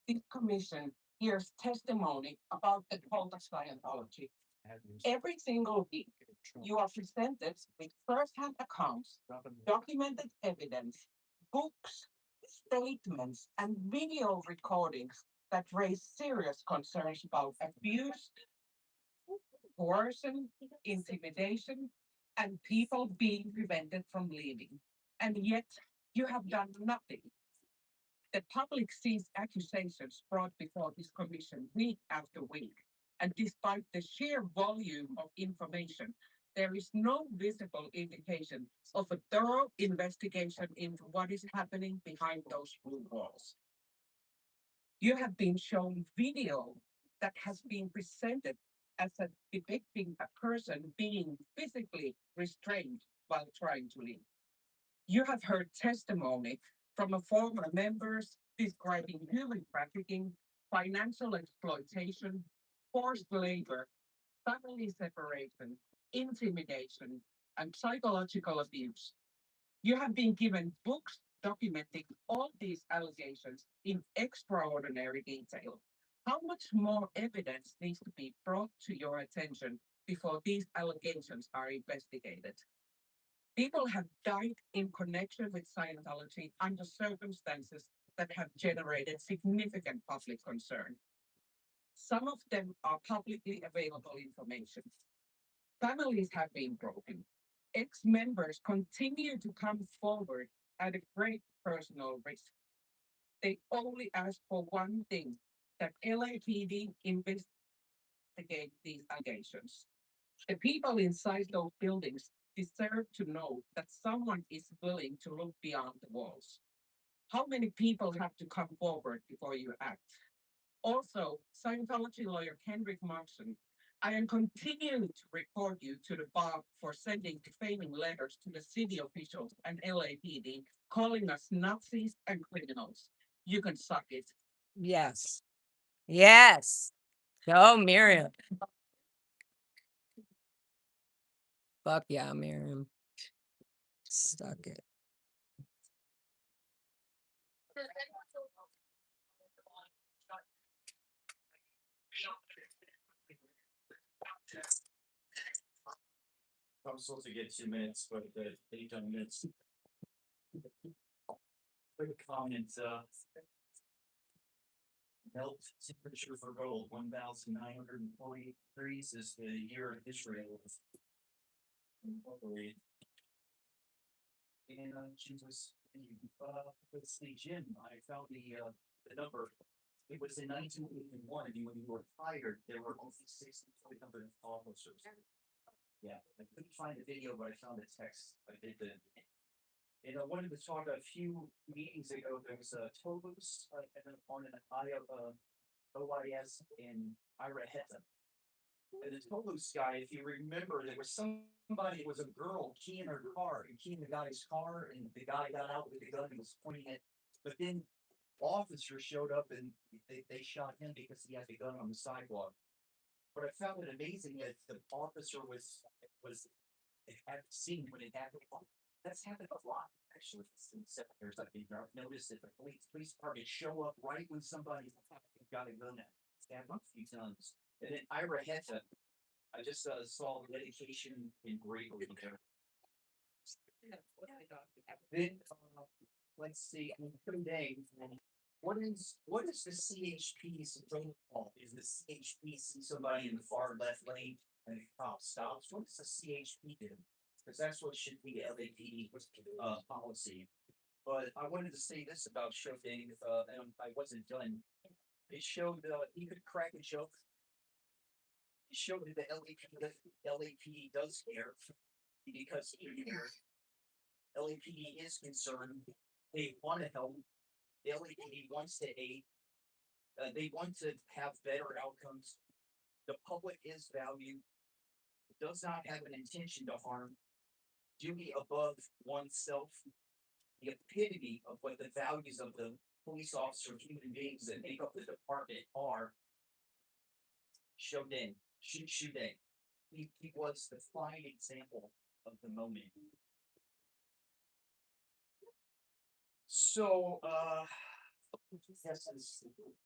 This commission hears testimony about the cult of Scientology. Every single week, you are presented with first-hand accounts, documented evidence, books, statements, and video recordings that raise serious concerns about abuse, coercion, intimidation, and people being prevented from leaving. And yet, you have done nothing. The public sees accusations brought before this commission week after week, and despite the sheer volume of information, there is no visible indication of a thorough investigation into what is happening behind those blue walls. You have been shown video that has been presented as depicting a person being physically restrained while trying to leave. You have heard testimony from a former members describing human trafficking, financial exploitation, forced labor, family separation, intimidation, and psychological abuse. You have been given books documenting all these allegations in extraordinary detail. How much more evidence needs to be brought to your attention before these allegations are investigated? People have died in connection with Scientology under circumstances that have generated significant public concern. Some of them are publicly available information. Families have been broken. Ex-members continue to come forward at a great personal risk. They only ask for one thing, that LAPD investigate these allegations. The people inside those buildings deserve to know that someone is willing to look beyond the walls. How many people have to come forward before you act? Also, Scientology lawyer Kendrick Markson, I am continuing to report you to the bar for sending defaming letters to the city officials and LAPD, calling us Nazis and criminals. You can suck it. Yes. Yes. Go, Miriam. Fuck yeah, Miriam. Stuck it. I'm supposed to get 2 minutes, but they done minutes. Quick comment, melt temperature for gold, 1,940 degrees is the year Israel was. And Jesus, let's see, Jim, I found the number. It was in 1981, and when you were hired, there were only 6,400 officers. Yeah, I couldn't find the video, but I found the text. I did the. And I wanted to talk a few meetings ago. There was a Toulouse on an OIS in Ira Heta. And the Toulouse guy, if you remember, there was somebody, it was a girl keying her car, and keying the guy's car, and the guy got out with the gun and was pointing it. But then officers showed up and they shot him because he had the gun on the sidewalk. But I found it amazing that the officer was had seen when it happened. That's happened a lot, actually, in 7 years I've been here. I've noticed that the police department show up right when somebody's got a gun out. It's happened a few times. And then Ira Heta, I just saw the dedication in Gregory there. Then let's see, today, what is the CHP's protocol? Is the CHP see somebody in the far left lane and the cop stops? What does the CHP do? Because that's what should be LAPD policy. But I wanted to say this about show Dave, and I wasn't done. It showed he could crack a joke. It showed that the LAPD does care because LAPD is concerned. They want to help. The LAPD wants to aid. They want to have better outcomes. The public is valued. does not have an intention to harm, duty above oneself, the epitome of what the values of the police officer, human beings that make up the department are, showed in, shoot in. He was the fine example of the moment. So, yes,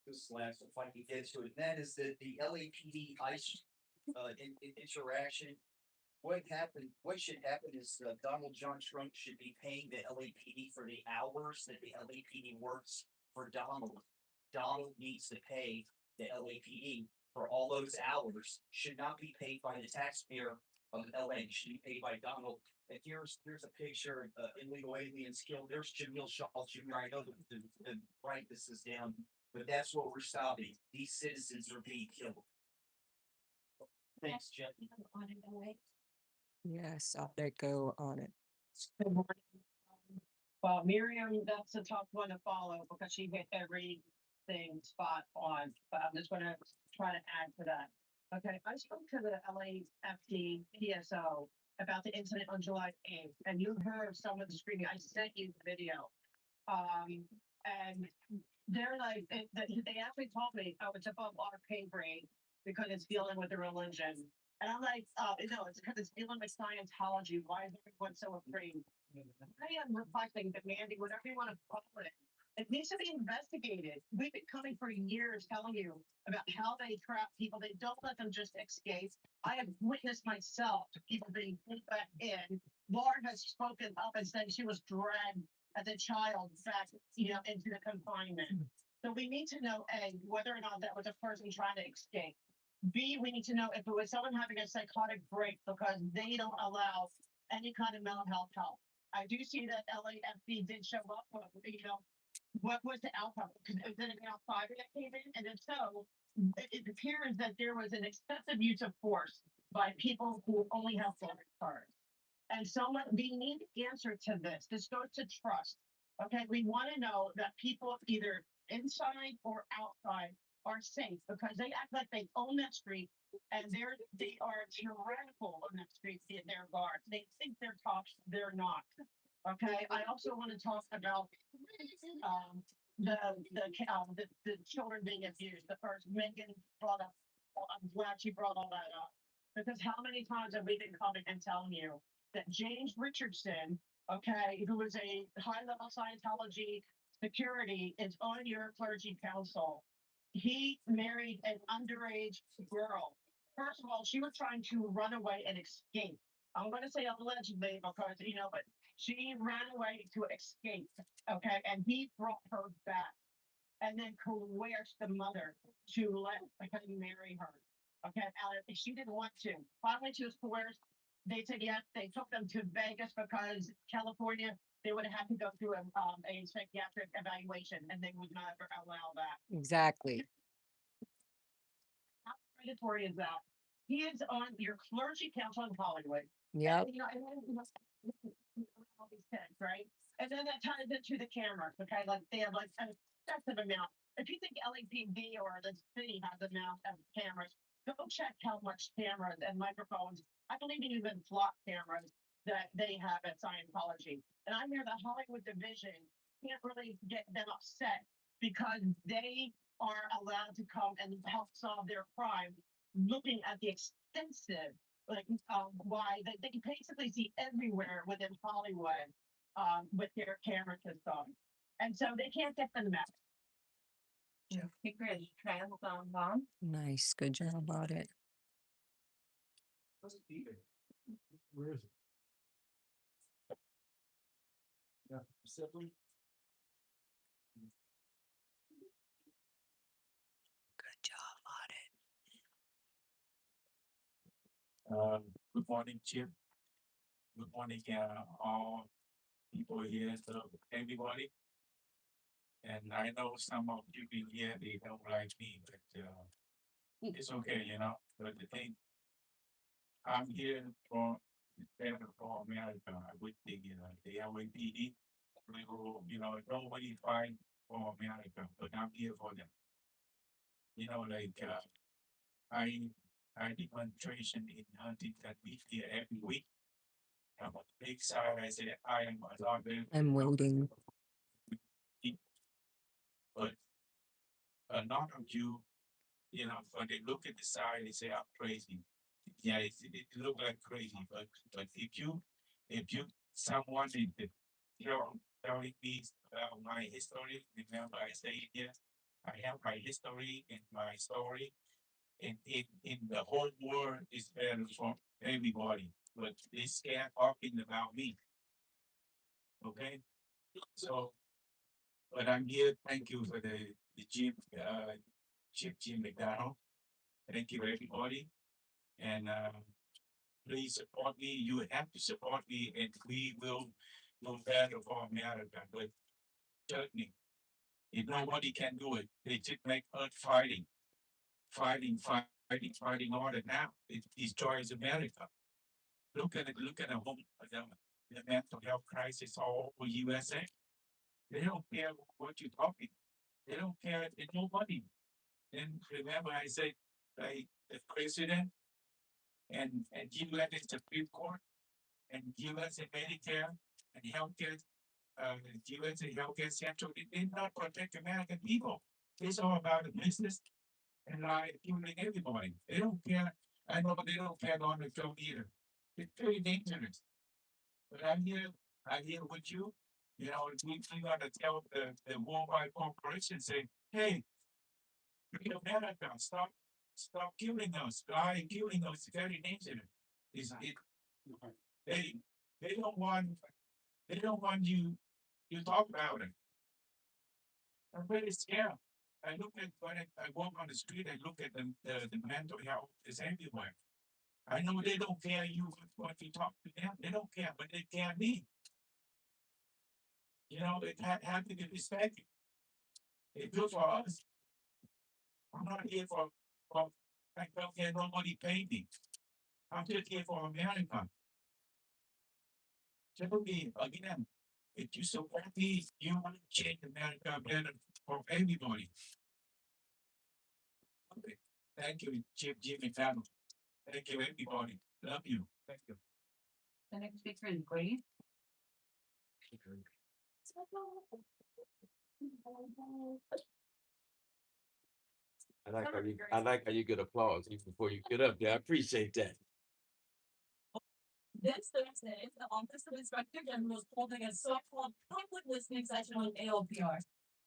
this last, if I can get to it, and that is the LAPD ICE interaction. What should happen is Donald John Trump should be paying the LAPD for the hours that the LAPD works for Donald. Donald needs to pay the LAPD for all those hours, should not be paid by the taxpayer of LA, should be paid by Donald. And here's a picture of illegal aliens killed. There's Jamil Shaw Jr. I know the brightness is down, but that's what we're stopping. These citizens are being killed. Thanks, Jeff. Yes, they go on it. Good morning. Well, Miriam, that's a tough one to follow because she hit everything spot on, but I'm just gonna try to add to that. Okay, I spoke to the LAFD PSO about the incident on July 8th, and you heard someone screaming. I sent you the video. And they're like, they actually told me, oh, it's above our pay grade because it's dealing with the religion. And I'm like, no, it's because it's dealing with Scientology. Why is everyone so afraid? I am reflecting, demanding, whatever you want to call it. It needs to be investigated. We've been coming for years telling you about how they trap people. They don't let them just escape. I have witnessed myself to people being pulled back in. Lara has spoken up and said she was dragged as a child back, into the confinement. So we need to know A, whether or not that was a person trying to escape. B, we need to know if it was someone having a psychotic break because they don't allow any kind of mental health help. I do see that LAFD did show up, but, what was the outcome? Because it was an outsider that came in, and if so, it appears that there was an excessive use of force by people who only have black cards. And we need answer to this. This goes to trust. Okay, we want to know that people either inside or outside are safe because they act like they own that street and they are tyrannical on that street in their guards. They think they're tops, they're not. Okay, I also want to talk about the children being abused. The first Megan brought up. I'm glad she brought all that up because how many times have we been coming and telling you that James Richardson, okay, who is a high-level Scientology security, is on your clergy council. He married an underage girl. First of all, she was trying to run away and escape. I'm going to say allegedly because, but she ran away to escape, okay, and he brought her back and then coerced the mother to let him marry her, okay, she didn't want to. Finally, she was coerced. They said yes. They took them to Vegas because California, they would have to go through a psychiatric evaluation, and they would not allow that. Exactly. How predatory is that? He is on your clergy council in Hollywood. Yeah. And then all these kids, right? And then that ties into the cameras, okay? Like they have like an excessive amount. If you think LAPD or the city has an amount of cameras, go check how much cameras and microphones, I believe even flock cameras that they have at Scientology. And I hear the Hollywood division can't really get them upset because they are allowed to come and help solve their crime looking at the extensive why they can basically see everywhere within Hollywood with their camera system. And so they can't get them back. Nice, good job about it. Where is it? Yeah, sibling. Good job on it. Good morning, Chip. Good morning, all people here, so everybody. And I know some of you in here, they don't like me, but it's okay, But the thing, I'm here for America with the LAPD. We will, nobody fight for America, but I'm here for them. I demonstration in Huntington Beach here every week. I'm on the big side. I say I am a lot better. I'm waiting. But a lot of you, when they look at the side, they say I'm crazy. Yeah, it look like crazy, but if you someone is telling me about my history, remember I say here, I have my history and my story, and in the whole world is better for everybody, but they scared talking about me. Okay, so but I'm here. Thank you for the Jim McDonald. Thank you everybody, and please support me. You have to support me, and we will do better for America. But trust me, if nobody can do it, they just make us fighting harder now. It destroys America. Look at the home, the mental health crisis all over USA. They don't care what you're talking. They don't care. There's nobody. And remember, I said, like the president and U.S. Supreme Court and U.S. Medicare and healthcare, U.S. Healthcare Central, they did not protect American people. It's all about the business and killing everybody. They don't care. I know they don't care on the film either. It's very dangerous. But I'm here with you. We gotta tell the worldwide corporation, say, hey, we America, stop killing us. Killing us is very dangerous. It they they don't want you talk about it. I'm very scared. I look at when I walk on the street, I look at the mental health is everywhere. I know they don't care you what you talk to them. They don't care, but they care me. It have to be respected. It's good for us. I'm not here for I don't care nobody pay me. I'm just here for America. Tell me again, if you support me, you want to change America better for everybody. Okay. Thank you, Jimmy family. Thank you, everybody. Love you. Thank you. The next speaker is Brady. I like how you get applause even before you get up there. I appreciate that. This Thursday, the Office of Inspector General is holding a so-called public listening session on ALPR.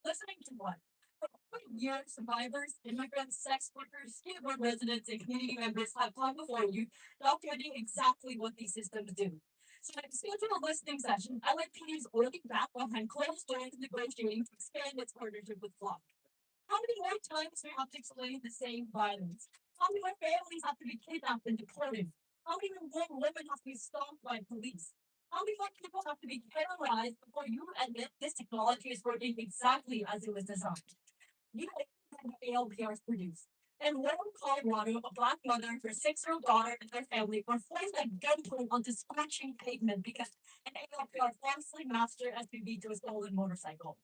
Listening to what? For over a year, survivors, immigrants, sex workers, skid row residents, and community members have come before you, documenting exactly what these systems do. So to schedule a listening session, LAPD is already back behind closed doors negotiating to expand its partnership with Flock. How many more times do we have to explain the same violence? How many more families have to be kidnapped and deported? How many more women have to be stomped by police? How many more people have to be paralyzed before you admit this technology is working exactly as it was designed? You know the ALPRs produce. In Lowell, Colorado, a Black mother and her 6-year-old daughter and their family were forced at gunpoint onto scorching pavement because an ALPR falsely matched their SUV to a stolen motorcycle.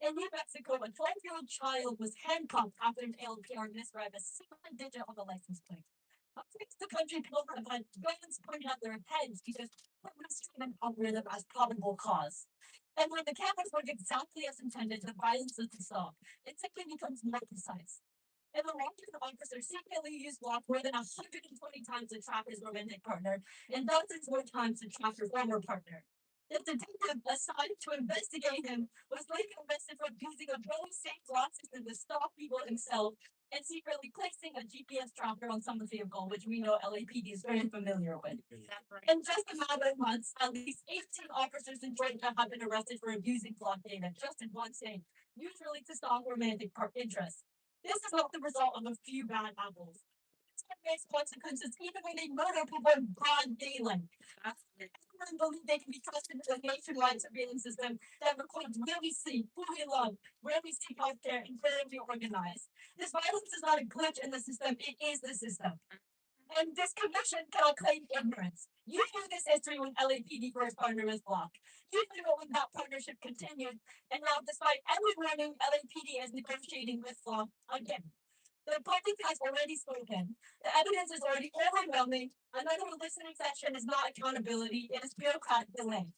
In New Mexico, a 12-year-old child was handcuffed after an ALPR misread a single digit on the license plate. Across the country, people have had guns pointed at their heads because police treat an algorithm as probable cause. And when the cameras work exactly as intended, the violence doesn't stop. It simply becomes more precise. And the Washington officer secretly used Block more than 120 times to track his romantic partner and dozens more times to track her former partner. The detective assigned to investigate him was later arrested for using a very same Block system to stop people himself and secretly placing a GPS tracker on someone's vehicle, which we know LAPD is very familiar with. In just a matter of months, at least 18 officers in Georgia have been arrested for abusing Block data just in one state, usually to stop romantic interests. This is not the result of a few bad apples. It's has consequences even when they murder people in broad daylight. Everyone believes they can be trusted with a nationwide surveillance system that records where we sleep, who we love, where we seek healthcare, and where we organize. This violence is not a glitch in the system, it is the system. And this commission cannot claim ignorance. You knew this history when LAPD first partnered with Block. You knew it when that partnership continued, and now, despite every warning, LAPD is negotiating with Block again. The public has already spoken. The evidence is already overwhelming. Another listening session is not accountability, it is bureaucratic delay.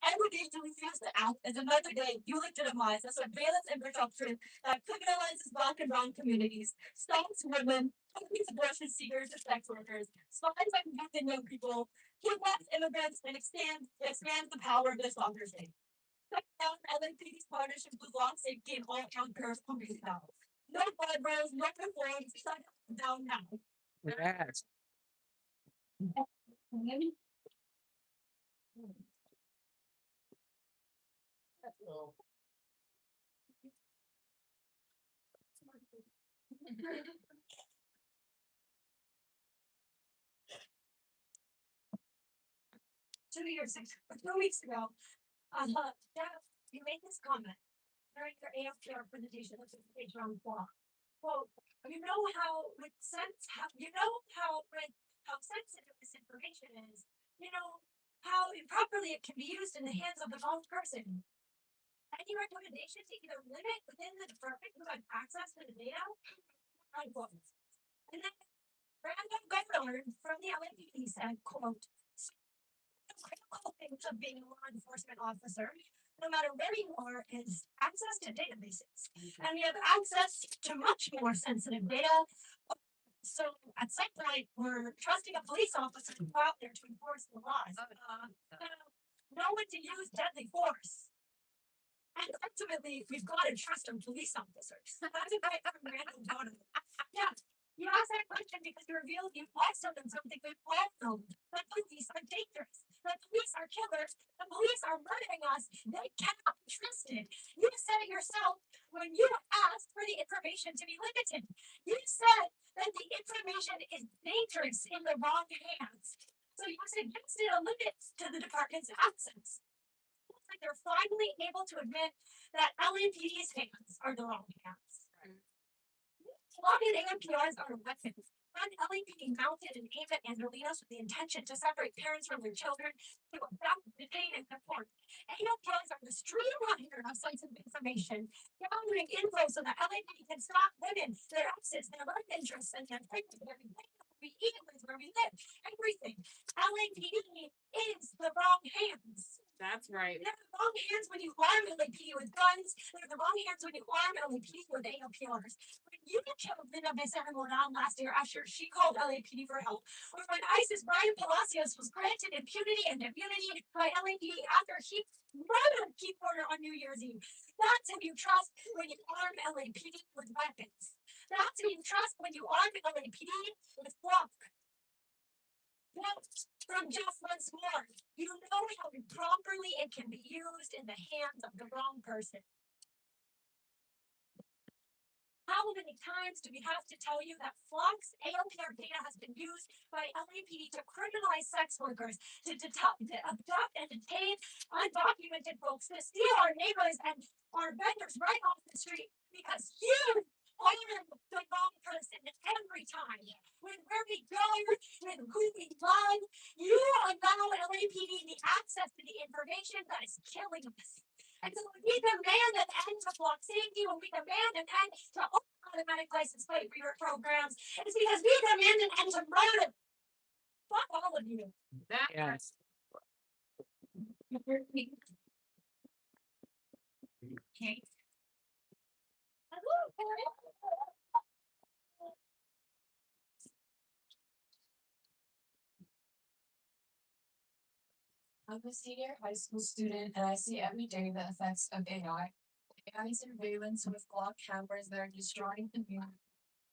Every day you refuse to act is another day you legitimize a surveillance infrastructure that criminalizes black and brown communities, stalks women, targets abortion seekers and sex workers, spies on youth and young people, kidnaps immigrants, and expands the power of this democracy. Shut down LAPD's partnership with law safety and all counters police now. No guardrails, no reforms, shut it down now. Yes. 2 weeks ago, Jeff, you made this comment during your AFPR presentation, which is page around block. Well, you know how with sense how sensitive this information is. You know how improperly it can be used in the hands of the wrong person. Any recommendation to either limit within the department who had access to the data? Unquote. And then random governor from the LAPD said, quote, critical things of being a law enforcement officer, no matter where you are, is access to databases. And we have access to much more sensitive data. So at some point, we're trusting a police officer to go out there to enforce the laws. Know when to use deadly force. And ultimately, we've got to trust our police officers. That's a quote from Randall Donovan. Yeah. You asked that question because you revealed you also know something we all know. The police are dangerous. The police are killers. The police are murdering us. They cannot be trusted. You said it yourself when you asked for the information to be limited. You said that the information is dangerous in the wrong hands. So you suggested a limit to the department's access. Like they're finally able to admit that LAPD's hands are the wrong hands. Logged AMPRs are weapons. When LAPD mounted and aimed at Angelinos with the intention to separate parents from their children, to abduct, detain, and deport. AMPRs are the streamliner of sensitive information, gathering info so that LAPD can stop women, their exes, their life interests, and their everything we eat with, where we live, everything. LAPD is the wrong hands. That's right. They're the wrong hands when you arm LAPD with guns. They're the wrong hands when you arm LAPD with ALPRs. When you killed Linda Becerra last year after she called LAPD for help, or when ISIS Brian Palacios was granted impunity and immunity by LAPD after he murdered Key Porter on New Year's Eve. That's who you trust when you arm LAPD with weapons. That's who you trust when you arm LAPD with block. From just once more, you know how improperly it can be used in the hands of the wrong person. How many times do we have to tell you that Flock's ALPR data has been used by LAPD to criminalize sex workers, to abduct and detain undocumented folks, to steal our neighbors and our vendors right off the street because you are the wrong person every time. With where we go, with who we love, you allow LAPD the access to the information that is killing us. And so when we demand an end to block safety, when we demand an end to automatic license plate reader programs, it's because we demand an end to murder. Fuck all of you. Yes. Okay. I'm a senior high school student and I see every day the effects of AI. AI surveillance with Glock cameras that are destroying communities,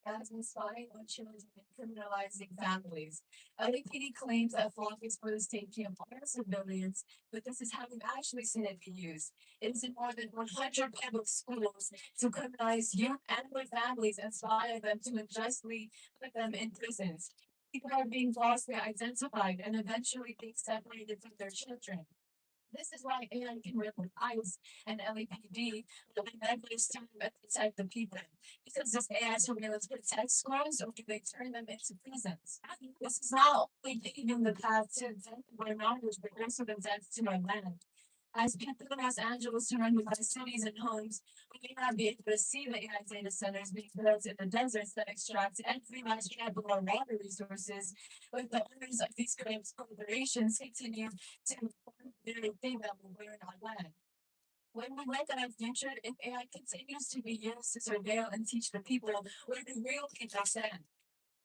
as spying on children and criminalizing families. LAPD claims that Flock is for the safety of all civilians, but this is how we've actually seen it be used. It is in more than 100 public schools to criminalize youth and their families and spy on them to unjustly put them in prisons. People are being falsely identified and eventually being separated from their children. This is why AI can work with ICE and LAPD, but they never stand to protect the people. Because this AI surveillance protects schools, or do they turn them into prisons? This is not only paving the path to where knowledge, but also the death to our land. As people in Los Angeles surrounded by cities and homes, we may not be able to see the AI data centers being built in the deserts that extract every last drop of our water resources, but the owners of these corporations continue to perform the very thing that will wear on our land. When we look at our future, if AI continues to be used to surveil and teach the people where the real people stand,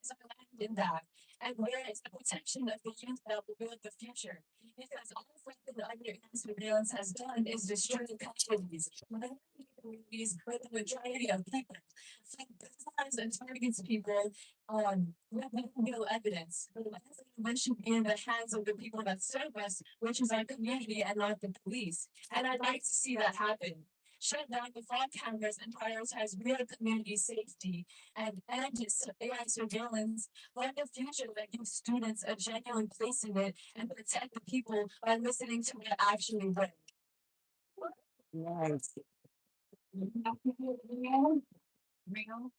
is our land in that? And where is the protection of the youth that will build the future? Because all flipping under surveillance has done is destroy communities. Communities where the majority of people sometimes and targets people with no evidence. But what should be in the hands of the people that serve us, which is our community and not the police. And I'd like to see that happen. Shut down the fraud cameras and prioritize real community safety and just AI surveillance for the future that gives students a genuine place in it and protect the people by listening to what actually works. Yes. Real. Real.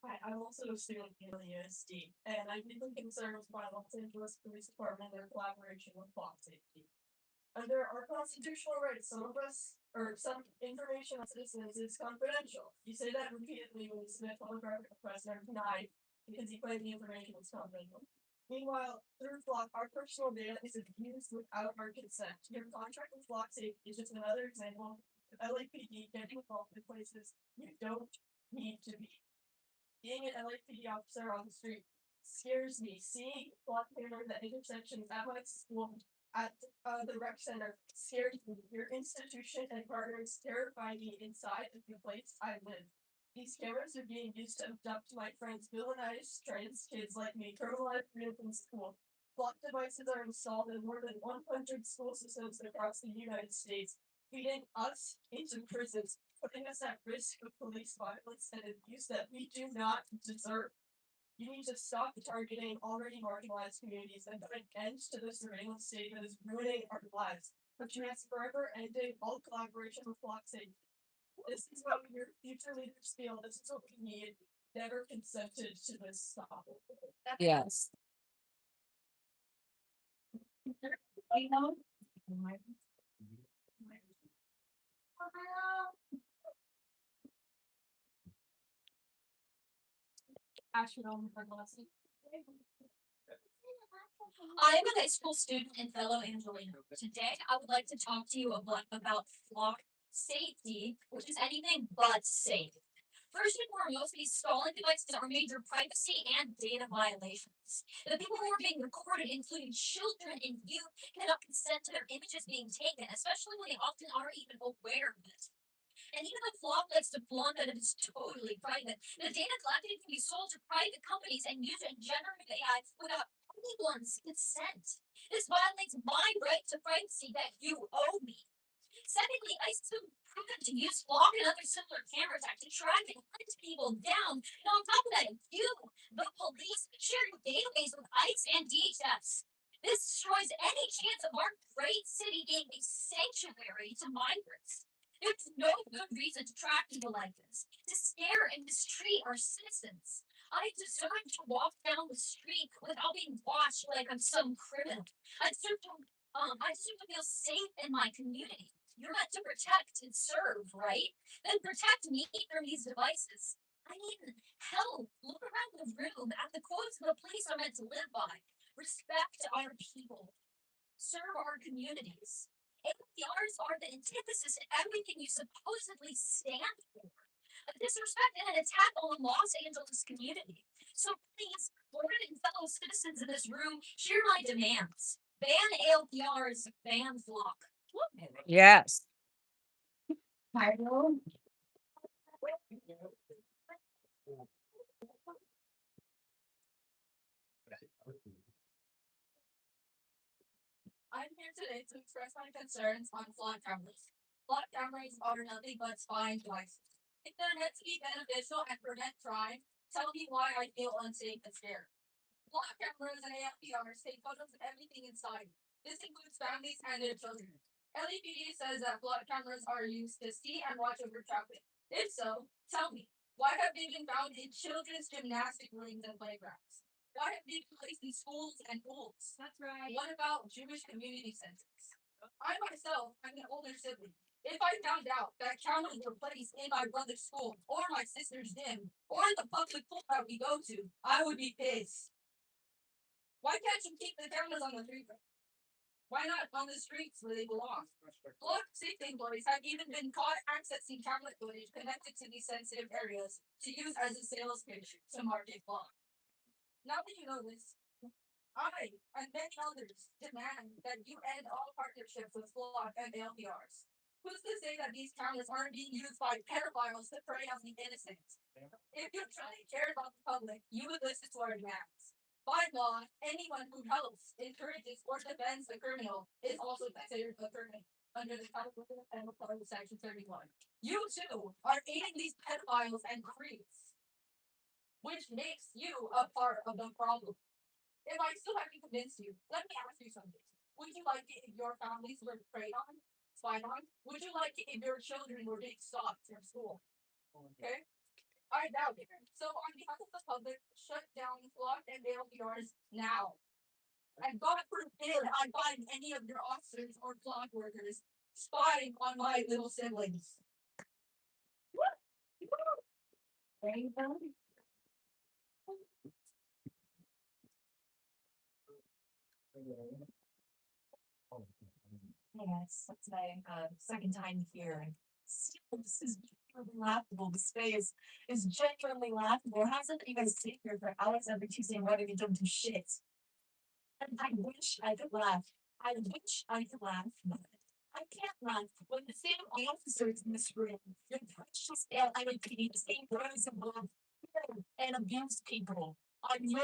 Hi, I'm also a student in the USD, and I'm deeply concerned by Los Angeles Police Department and their collaboration with clock safety. Under our constitutional rights, some of us, or some information on citizens is confidential. You say that repeatedly when you submit photographic requests and are denied because you claim the information is confidential. Meanwhile, through Flock, our personal data is abused without our consent. Your contract with Flock Safety is just another example of LAPD getting involved in places you don't need to be. Being an LAPD officer on the street scares me. Seeing block cameras at intersections at my school, at the rec center, scares me. Your institution and partners terrify me inside of the place I live. These cameras are being used to abduct my friends, villainize trans kids like me, criminalize youth in school. Block devices are installed in more than 100 school systems across the United States, feeding us into prisons, putting us at risk of police violence and abuse that we do not deserve. You need to stop targeting already marginalized communities and put an end to the surveillance state that is ruining our lives, which means forever ending all collaboration with Flock Safety. This is what your future leaders feel. This is what we need. Never consented to this stop. Yes. I know. I'm a high school student and fellow Angelino. Today, I would like to talk to you about flock safety, which is anything but safe. First and foremost, these stalling devices are major privacy and data violations. The people who are being recorded, including children and youth, cannot consent to their images being taken, especially when they often aren't even aware of it. And even though Flock likes to flaunt that it is totally private, the data collected can be sold to private companies and used in generative AI without anyone's consent. This violates my right to privacy that you owe me. Secondly, ICE has proven to use Flock and other similar camera tech to track and hunt people down. And on top of that, you, the police, share your database with ICE and DHS. This destroys any chance of our great city being a sanctuary to migrants. There's no good reason to track people like this, to scare and mistreat our citizens. I deserve to walk down the street without being watched like I'm some criminal. I deserve to feel safe in my community. You're meant to protect and serve, right? Then protect me from these devices. I need help. Look around the room at the quotes the police are meant to live by. Respect our people. Serve our communities. APRs are the antithesis to everything you supposedly stand for. A disrespect and an attack on the Los Angeles community. So please, Florida and fellow citizens in this room, hear my demands. Ban ALPRs, ban Flock. Yes. Title. I'm here today to express my concerns on flock cameras. Flock cameras are nothing but spying devices. If they're meant to be beneficial and prevent crime, tell me why I feel unsafe and scared. Flock cameras and AFPRs take photos of everything inside. This includes families and their children. LAPD says that flood cameras are used to see and watch over traffic. If so, tell me, why have they been found in children's gymnastic rings and playgrounds? Why have they been placed in schools and pools? That's right. What about Jewish community centers? I myself am an older sibling. If I found out that cameras were placed in my brother's school, or my sister's gym, or in the public pool that we go to, I would be pissed. Why can't you keep the cameras on the freeway? Why not on the streets where they belong? Block safety employees have even been caught accessing camera footage connected to these sensitive areas to use as a sales pitch to market block. Now that you know this, I and many others demand that you end all partnerships with Flock and LPRs. Who's to say that these cameras aren't being used by pedophiles to prey on the innocent? If you truly cared about the public, you would listen to our demands. By law, anyone who helps, encourages, or defends a criminal is also considered a criminal under the California Penal Code Section 31. You too are aiding these pedophiles and creeps, which makes you a part of the problem. If I still haven't convinced you, let me ask you something. Would you like it if your families were preyed on, spied on? Would you like it if your children were being stalked from school? Okay? I doubt it. So on behalf of the public, shut down Flock and LPRs now. And God forbid I find any of your officers or Flock workers spying on my little siblings. Yes, that's my second time here. Still, this is genuinely laughable. The space is genuinely laughable. How is it that you guys sit here for hours every Tuesday morning and don't do shit? And I wish I could laugh. I wish I could laugh, but I can't laugh when the same officers in this room, your precious LAPD, the same guys and blood, and abuse people on your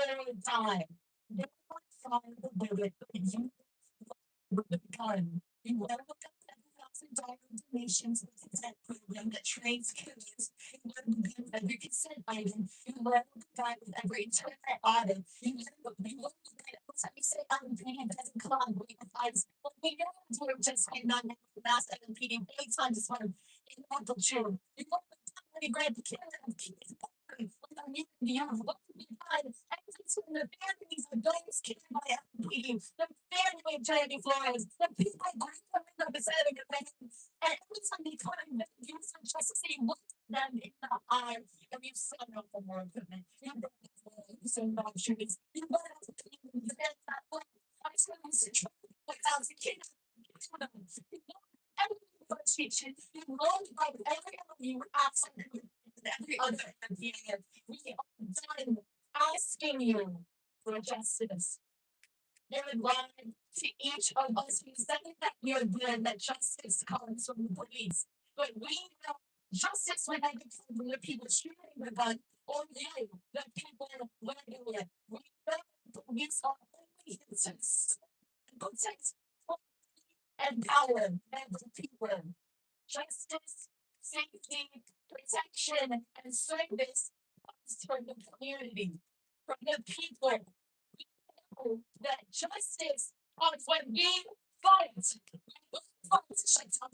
time. They would find the bullet, but you with the gun. You let them $1,000 donations to the consent program that trains killers. You let them give every consent item. You let them guy with every internet audit. You let them the guy every time you say LMPD doesn't collaborate with ICE. Well, we know we're just saying not mass LMPD every time just want to in Uncle June. You want to grant the killer of kids. Without even the other what would be done. The families of those killed by LMPD, the family of Jamie Flores, the people who are deciding to make and every time they come and you some justice, they look them in the eye and you sign up for more equipment. You don't have to say no shootings. You don't have to pay them. You don't have to I'm just going to without the kid. Every negotiation, you roll like every other you absolutely every other MPA. We are done asking you for justice. They're lying to each of us. We say that we are good, that justice comes from the police. But we know justice when they come from the people shooting the gun or you, the people wearing it. We know the police are only here to protect and power and the people. Justice, safety, protection, and service comes from the community, from the people. We know that justice comes when we fight. Fight to shut down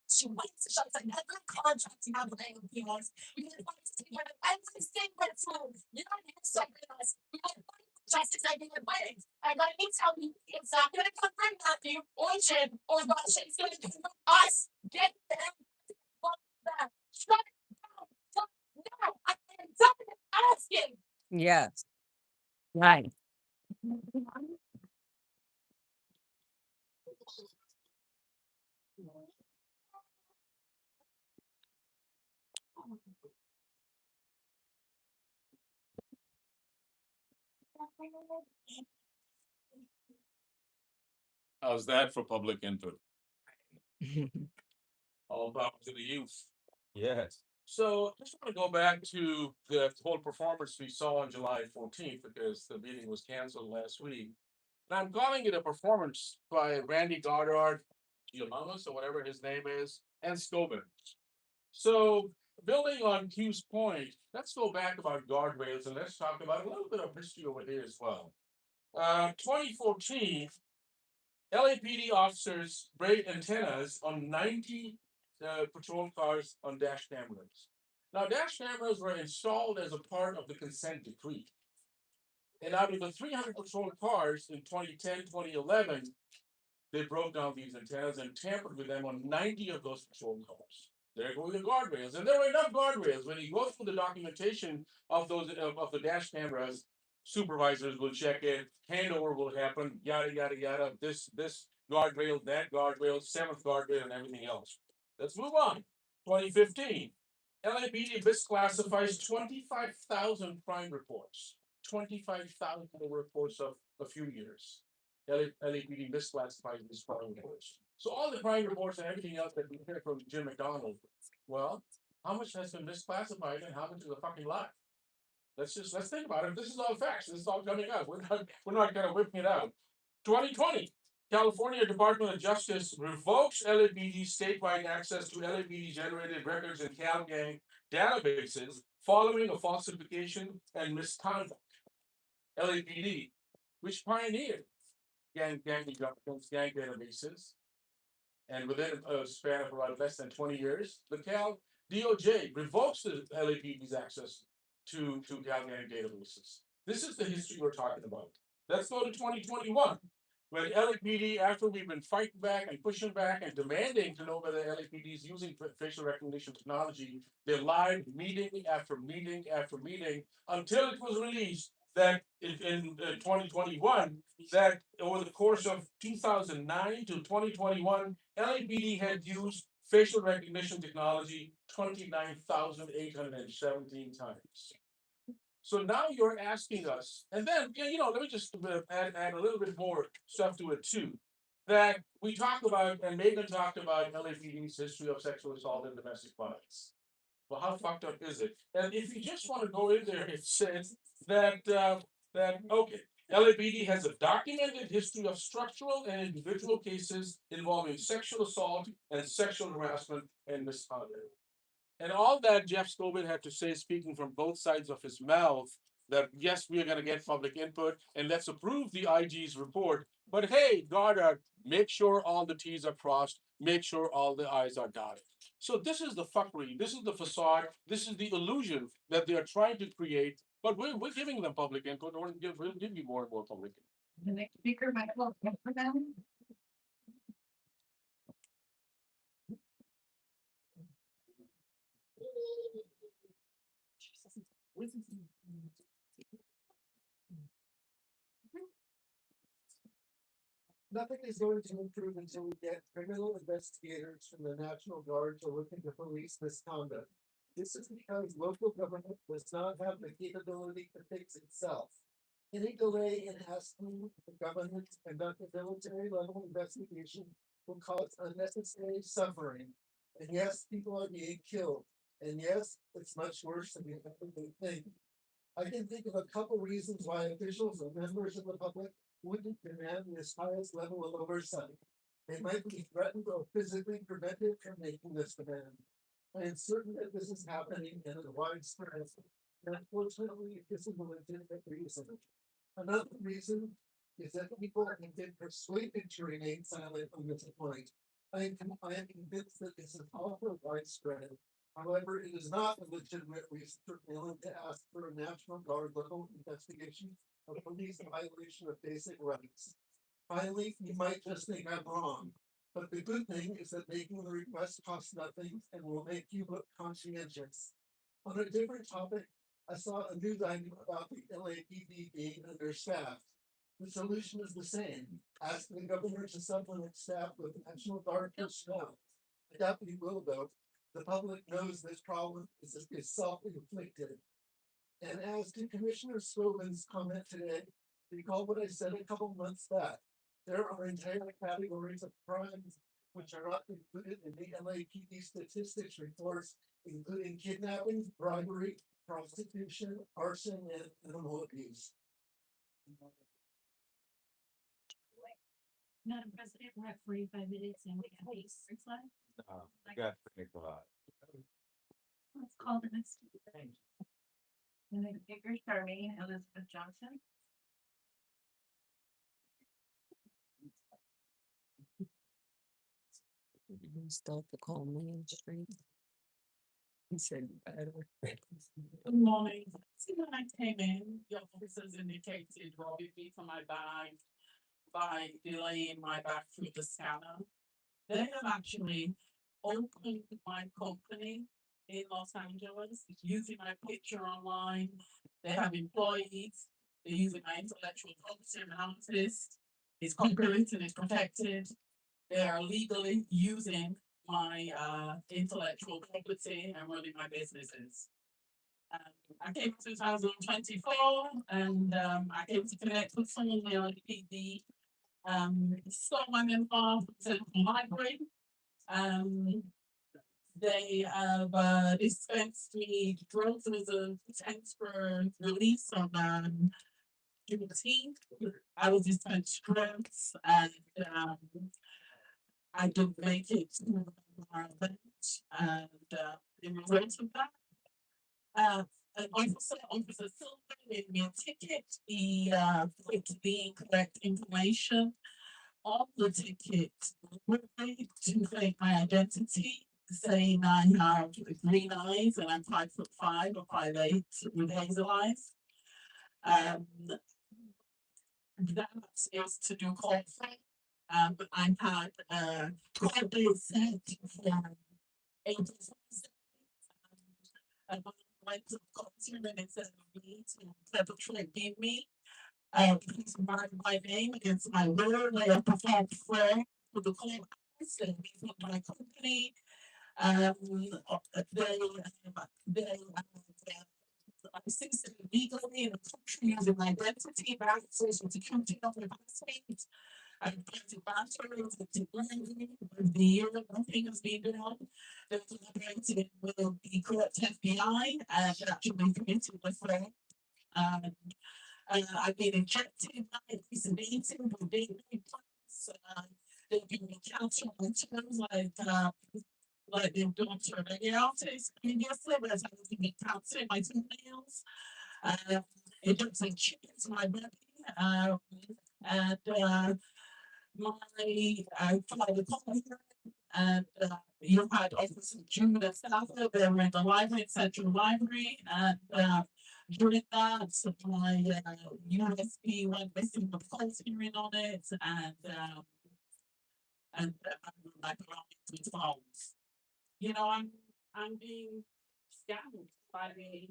she wants to shut down every contract you have with AOPs. We can fight to take care of every single tool. You don't need to separate us. We can fight for justice every way. And let me tell you, it's not going to come from Matthew or Jim or Russia. It's going to come from us. Get them back. Shut it down. Shut it down. I am done asking. Yes. Right. How's that for public input? All about to the youth. Yes. So just want to go back to the whole performance we saw on July 14th because the meeting was canceled last week. And I'm calling it a performance by Randy Goddard, Giamonis, or whatever his name is, and Scobin. So building on Q's point, let's go back about guardrails and let's talk about a little bit of history over here as well. 2014, LAPD officers break antennas on 90 patrol cars on dash cameras. Now, dash cameras were installed as a part of the consent decree. And out of the 300 patrol cars in 2010, 2011, they broke down these antennas and tampered with them on 90 of those patrol cars. There go the guardrails, and there were enough guardrails. When you go through the documentation of those of the dash cameras, supervisors will check it, handover will happen, yada yada yada. This guardrail, that guardrail, seventh guardrail, and everything else. Let's move on. 2015, LAPD misclassifies 25,000 crime reports. 25,000 over the course of a few years. LAPD misclassified these crime reports. So all the crime reports and everything else that we hear from Jim McDonald, well, how much has been misclassified and how much is a fucking lie? Let's think about it. This is all facts. This is all coming out. We're not kind of whipping it out. 2020, California Department of Justice revokes LAPD statewide access to LAPD generated records and CalGang databases following a falsification and misconduct. LAPD, which pioneered gang databases, and within a span of about less than 20 years, the Cal DOJ revokes the LAPD's access to CalGang databases. This is the history we're talking about. Let's go to 2021, when LAPD, after we've been fighting back and pushing back and demanding to know whether LAPD is using facial recognition technology, they lied meeting after meeting after meeting until it was released that in 2021, that over the course of 2009 to 2021, LAPD had used facial recognition technology 29,817 times. So now you're asking us, and then, let me just add a little bit more stuff to it too. That we talked about, and Megan talked about LAPD's history of sexual assault and domestic violence. Well, how fucked up is it? And if you just want to go in there, it says that okay, LAPD has a documented history of structural and individual cases involving sexual assault and sexual harassment and misconduct. And all that Jeff Scobin had to say, speaking from both sides of his mouth, that yes, we are going to get public input and let's approve the IG's report. But hey, Goddard, make sure all the T's are crossed, make sure all the I's are dotted. So this is the fuckery, this is the facade, this is the illusion that they are trying to create. But we're giving them public input, or we'll give you more and more public input. The next speaker, Michael, for them. Nothing is going to improve until we get criminal investigators from the National Guard to look into police misconduct. This is because local government does not have the capability to fix itself. Any delay in asking the government to conduct a military level investigation will cause unnecessary suffering. And yes, people are being killed. And yes, it's much worse than we think. I can think of a couple reasons why officials and members of the public wouldn't demand this highest level of oversight. They might be threatened or physically prevented from making this demand. I am certain that this is happening in a widespread, and unfortunately, this is a legitimate reason. Another reason is that people have been persuaded to remain silent on this point. I am convinced that this is also widespread. However, it is not a legitimate reason for failing to ask for a National Guard level investigation of police violation of basic rights. Finally, you might just think I'm wrong, but the good thing is that making the request costs nothing and will make you look conscientious. On a different topic, I saw a news item about the LAPD being understaffed. The solution is the same. Ask the governor to supplement staff with National Guard personnel. I doubt he will, though. The public knows this problem is self-inflicted. And as to Commissioner Scobin's comment today, recall what I said a couple months back. There are entire categories of crimes which are not included in the LAPD statistics reports, including kidnapping, bribery, prostitution, arson, and animal abuse. Madam President, we're at 45 minutes and we have a slide. I got to think a lot. Let's call the next. And then Baker Charmaine Elizabeth Johnson. Start to call Main Street. He said better. Good morning. See, when I came in, your officers indicated robbing me for my bag by delaying my bag through the scanner. They have actually opened my company in Los Angeles using my picture online. They have employees. They're using my intellectual property analysis. It's copyrighted, it's protected. They are legally using my intellectual property and running my businesses. I came in 2024 and I came to connect with someone in the LPD. So I'm involved with the library. They have dispensed me drugs as a temporary release on Juneteenth. I was dispensed drugs and I didn't make it to our event, and in result of that, an officer Silver gave me a ticket. He put the incorrect information on the ticket to fake my identity, saying I have green eyes and I'm 5'5" or 5'8" with hazel eyes. That is to do coffee. I had 12 days set for April Fool's Day. And when I went to the concert and it said me to perpetrate me, please mark my name against my will. I have performed prayer for the courthouse and for my company. I assisted legally in the country using my identity, back social security number, passport. I planted batteries into blending with the year nothing has been done. They're collaborating with the corrupt FBI and actually committed the fraud. I've been injected by this meeting with daily plans. They've been encountering my terms like they've done to many artists previously, but as I was being encountering my toenails. It looks like chickens, my baby. And I tried to call here and you had Officer June and staff there were in the library, Central Library, and during that, my USB went missing with calls hearing on it, and my belongings with phones. You know, I'm being scammed by the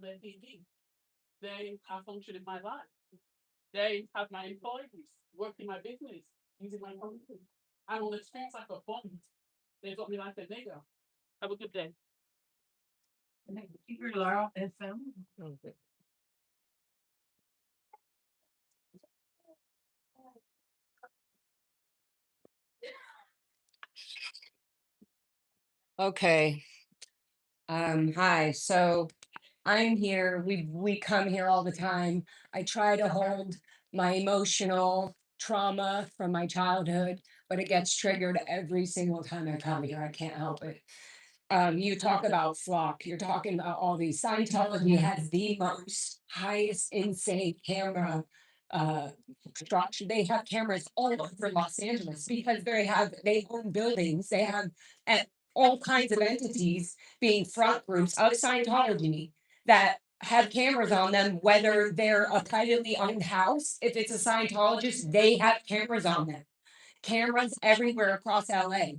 LFM. They have functioned in my life. They have my employees working my business using my phone. I'm on the streets like a bum. They got me like a nigger. Have a good day. Thank you for Lara FM. Okay. Okay. Hi. So I'm here. We come here all the time. I try to hold my emotional trauma from my childhood, but it gets triggered every single time I come here. I can't help it. You talk about flock, you're talking about all these. Scientology has the most highest insane camera structure. They have cameras all over Los Angeles because they own buildings, they have and all kinds of entities being front groups of Scientology that have cameras on them, whether they're a privately owned house, if it's a Scientologist, they have cameras on them. Cameras everywhere across LA.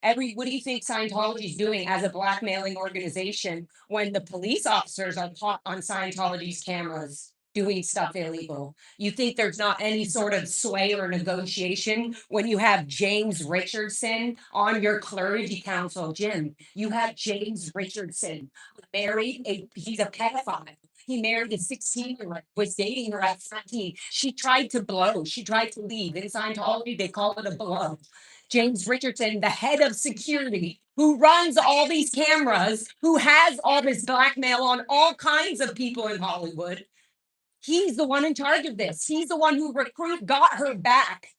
What do you think Scientology is doing as a blackmailing organization when the police officers are caught on Scientology's cameras doing stuff illegal? You think there's not any sort of sway or negotiation when you have James Richardson on your clergy council, Jim? You have James Richardson he's a pedophile. He married a 16-year-old, was dating her at 14. She tried to leave. In Scientology, they call it a blow. James Richardson, the head of security, who runs all these cameras, who has all this blackmail on all kinds of people in Hollywood. He's the one in charge of this. He's the one who got her back.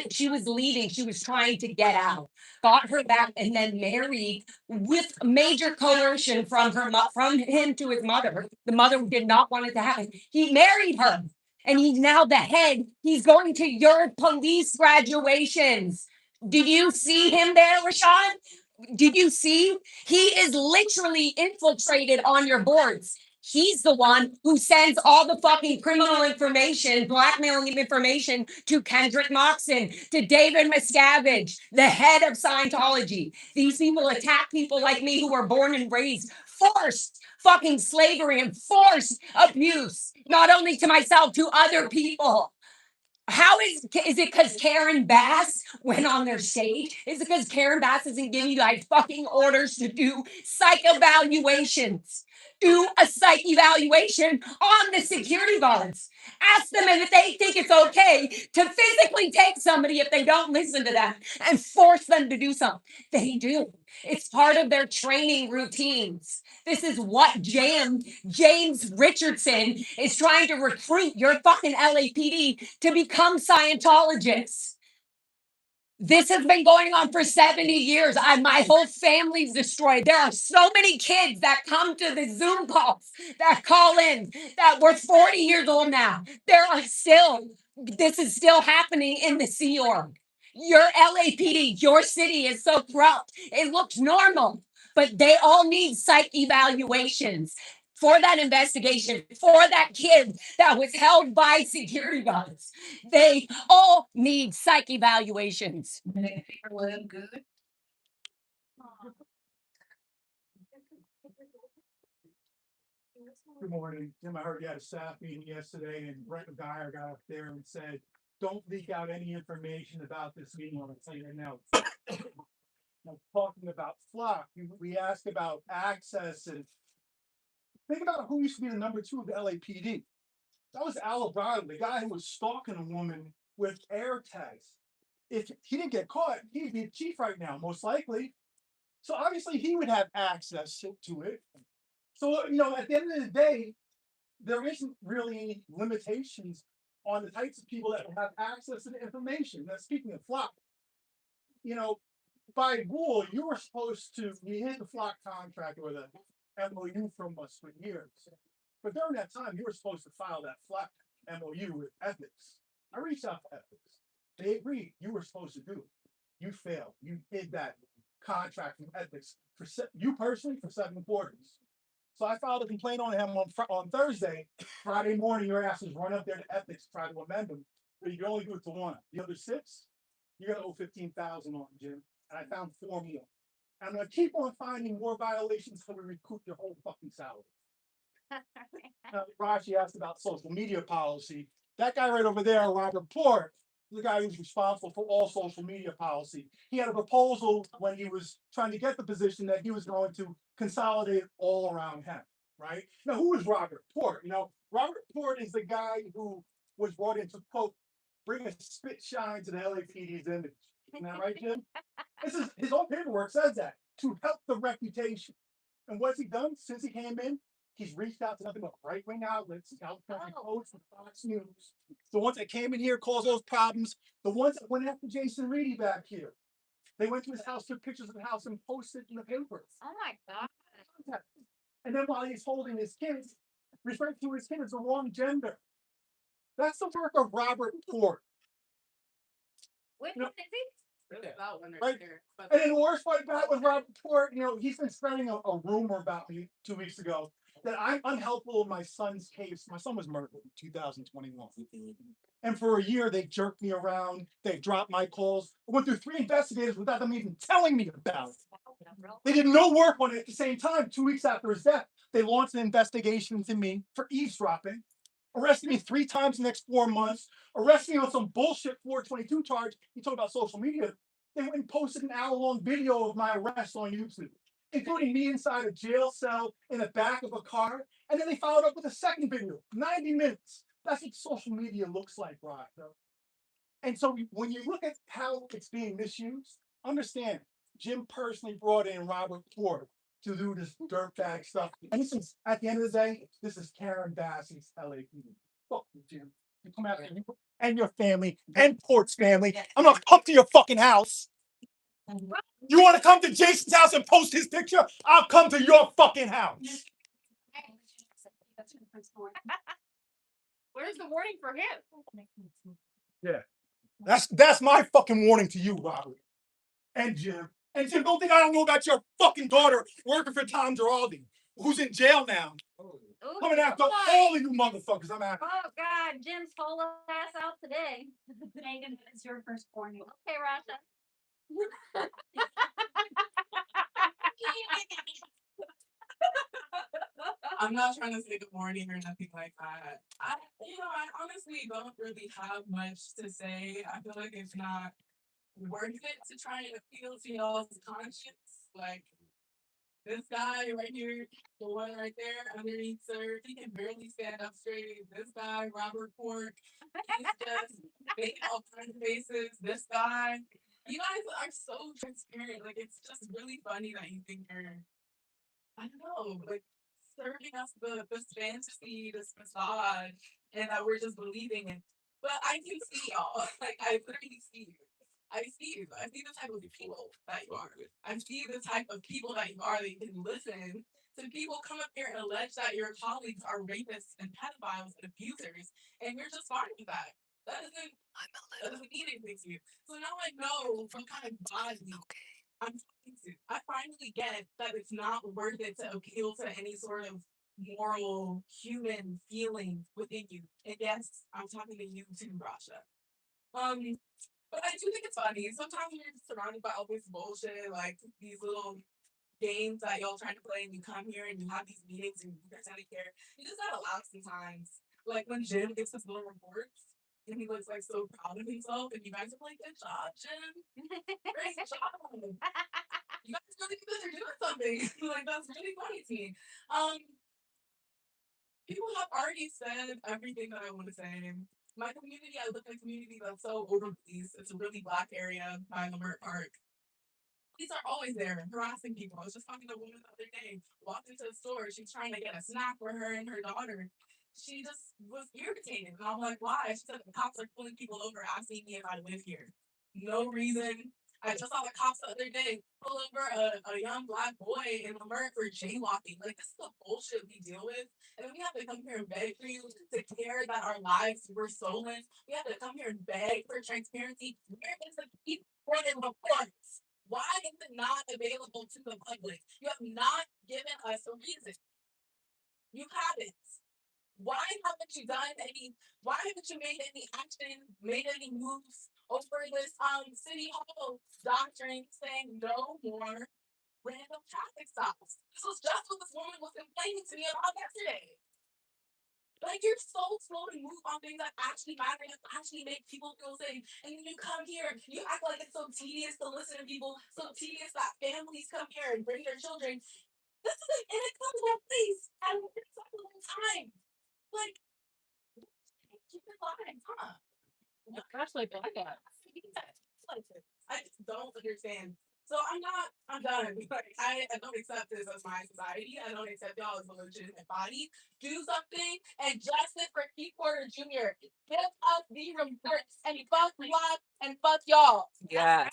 She was leaving, she was trying to get out, got her back, and then married with major coercion from him to his mother. The mother did not want it to happen. He married her, and he's now the head. He's going to your police graduations. Did you see him there, Rashad? Did you see? He is literally infiltrated on your boards. He's the one who sends all the fucking criminal information, blackmailing information to Kendrick Moxon, to David Miscavige, the head of Scientology. These people attack people like me who were born and raised, forced fucking slavery and forced abuse, not only to myself, to other people. How is it because Karen Bass went on their stage? Is it because Karen Bass isn't giving you guys fucking orders to do psych evaluations? Do a psych evaluation on the security guards. Ask them if they think it's okay to physically take somebody if they don't listen to them and force them to do something. They do. It's part of their training routines. This is what James Richardson is trying to recruit your fucking LAPD to become Scientologists. This has been going on for 70 years. My whole family's destroyed. There are so many kids that come to the Zoom calls, that call in, that we're 40 years old now. This is still happening in the Sea Org. Your LAPD, your city is so corrupt. It looks normal, but they all need psych evaluations for that investigation, for that kid that was held by security guards. They all need psych evaluations. Good. Good morning, Jim. I heard you had a staff meeting yesterday, and Brent McGuire got up there and said, "Don't leak out any information about this meeting." I'm saying it now. Now, talking about Flock, we asked about access, and think about who used to be the number 2 of the LAPD. That was Al O'Brien, the guy who was stalking a woman with air tags. If he didn't get caught, he'd be chief right now, most likely. So obviously he would have access to it. So, at the end of the day, there isn't really any limitations on the types of people that have access to the information. Now, speaking of Flock, by rule, you were supposed to, you had the Flock contract or the MOU from us for years. But during that time, you were supposed to file that Flock MOU with ethics. I reached out to ethics. They agreed you were supposed to do it. You failed. You hid that contract from ethics for you personally for 7 quarters. So I filed a complaint on him on Thursday. Friday morning, your ass is run up there to ethics to try to amend them, but you can only do it to 1. The other 6, you're gonna owe $15,000 on, Jim. And I found 4 more. I'm gonna keep on finding more violations until we recoup your whole fucking salary. Now, Rashi asked about social media policy. That guy right over there, Robert Port, the guy who's responsible for all social media policy. He had a proposal when he was trying to get the position that he was going to consolidate all around him, right? Now, who is Robert Port? Robert Port is the guy who was brought in to, quote, bring a spit shine to the LAPD's image. Isn't that right, Jim? This is his own paperwork says that, to help the reputation. And what's he done since he came in? He's reached out to nothing but right-wing outlets, California Post and Fox News. The ones that came in here caused those problems. The ones that went after Jason Reedy back here. They went to his house, took pictures of the house, and posted in the papers. Oh my God. And then while he's holding his kids, referring to his kid as the wrong gender. That's the work of Robert Port. Which You know, one is he? Really about when they're right. here. But And then the worst part about with Robert Port, he's been spreading a rumor about me 2 weeks ago that I'm unhelpful in my son's case. My son was murdered in 2021. And for a year, they jerked me around. They dropped my calls. I went through 3 investigators without them even telling me about it. They did no work on it at the same time. 2 weeks after his death, they launched an investigation into me for eavesdropping, arrested me 3 times in the next 4 months, arrested me on some bullshit 422 charge. He talked about social media. They went and posted an hour-long video of my arrest on YouTube, including me inside a jail cell in the back of a car. And then they followed up with a second video, 90 minutes. That's what social media looks like, right? And so when you look at how it's being misused, understand Jim personally brought in Robert Port to do this dirtbag stuff. And this is, at the end of the day, this is Karen Bassey's LAPD. Fuck you, Jim. You come after you and your family and Port's family. I'm gonna come to your fucking house. You want to come to Jason's house and post his picture? I'll come to your fucking house. Where's the warning for him? Yeah. That's my fucking warning to you, Robert. And Jim. And Jim, don't think I don't know about your fucking daughter working for Tom Giraldi, who's in jail now. Ooh, Coming after all of you motherfuckers. I'm after. Oh God, Jim's full ass out today. Megan, it's your firstborn. Okay, Rasha. I'm not trying to say good morning or nothing like that. I honestly don't really have much to say. I feel like it's not worth it to try and appeal to y'all's conscience. Like this guy right here, the one right there underneath sir, he can barely stand up straight. This guy, Robert Pork, he's just making all kinds of faces. This guy, you guys are so transparent. Like it's just really funny that you think you're, I don't know, like serving us this fantasy, this facade, and that we're just believing it. But I do see y'all. Like I literally see you. I see you. I see the type of people that you are. I see the type of people that you are that you can listen to people come up here and allege that your colleagues are rapists and pedophiles and abusers, and you're just fine with that. That doesn't mean anything to you. So now I know what kind of body I'm talking to. I finally get that it's not worth it to appeal to any sort of moral human feeling within you. And yes, I'm talking to you too, Rasha. But I do think it's funny. Sometimes you're surrounded by all this bullshit, like these little games that y'all trying to play, and you come here and you have these meetings and you pretend to care. You just gotta laugh sometimes. Like when Jim gives his little reports and he looks like so proud of himself, and you guys are like, "Good job, Jim! Great job! You guys really are doing something." Like that's really funny to me. People have already said everything that I want to say. My community, I live in a community that's so overpoliced. It's a really black area by Lamert Park. Police are always there harassing people. I was just talking to a woman the other day, walked into the store. She's trying to get a snack for her and her daughter. She just was irritated. And I'm like, why? She said the cops are pulling people over asking me if I live here. No reason. I just saw the cops the other day pull over a young black boy in Lamert for jaywalking. Like, this is the bullshit we deal with. And then we have to come here and beg for you to care that our lives were stolen. We have to come here and beg for transparency. Where is the people in reports? Why is it not available to the public? You have not given us a reason. You haven't. Why haven't you done any? Why haven't you made any action, made any moves over this city hall doctrine saying no more random traffic stops? This was just what this woman was complaining to me about yesterday. Like you're so slow to move on things that actually matter and actually make people feel safe. And then you come here, you act like it's so tedious to listen to people, so tedious that families come here and bring their children. This is an inaccessible place at an inaccessible time. Like, keep it live, huh? Especially black guys. I just don't understand. So I'm done. Like, I don't accept this as my society. I don't accept y'all as a legitimate body. Do something and justice for Keith Porter Jr. Give us the reports and fuck Block and fuck y'all. Yeah.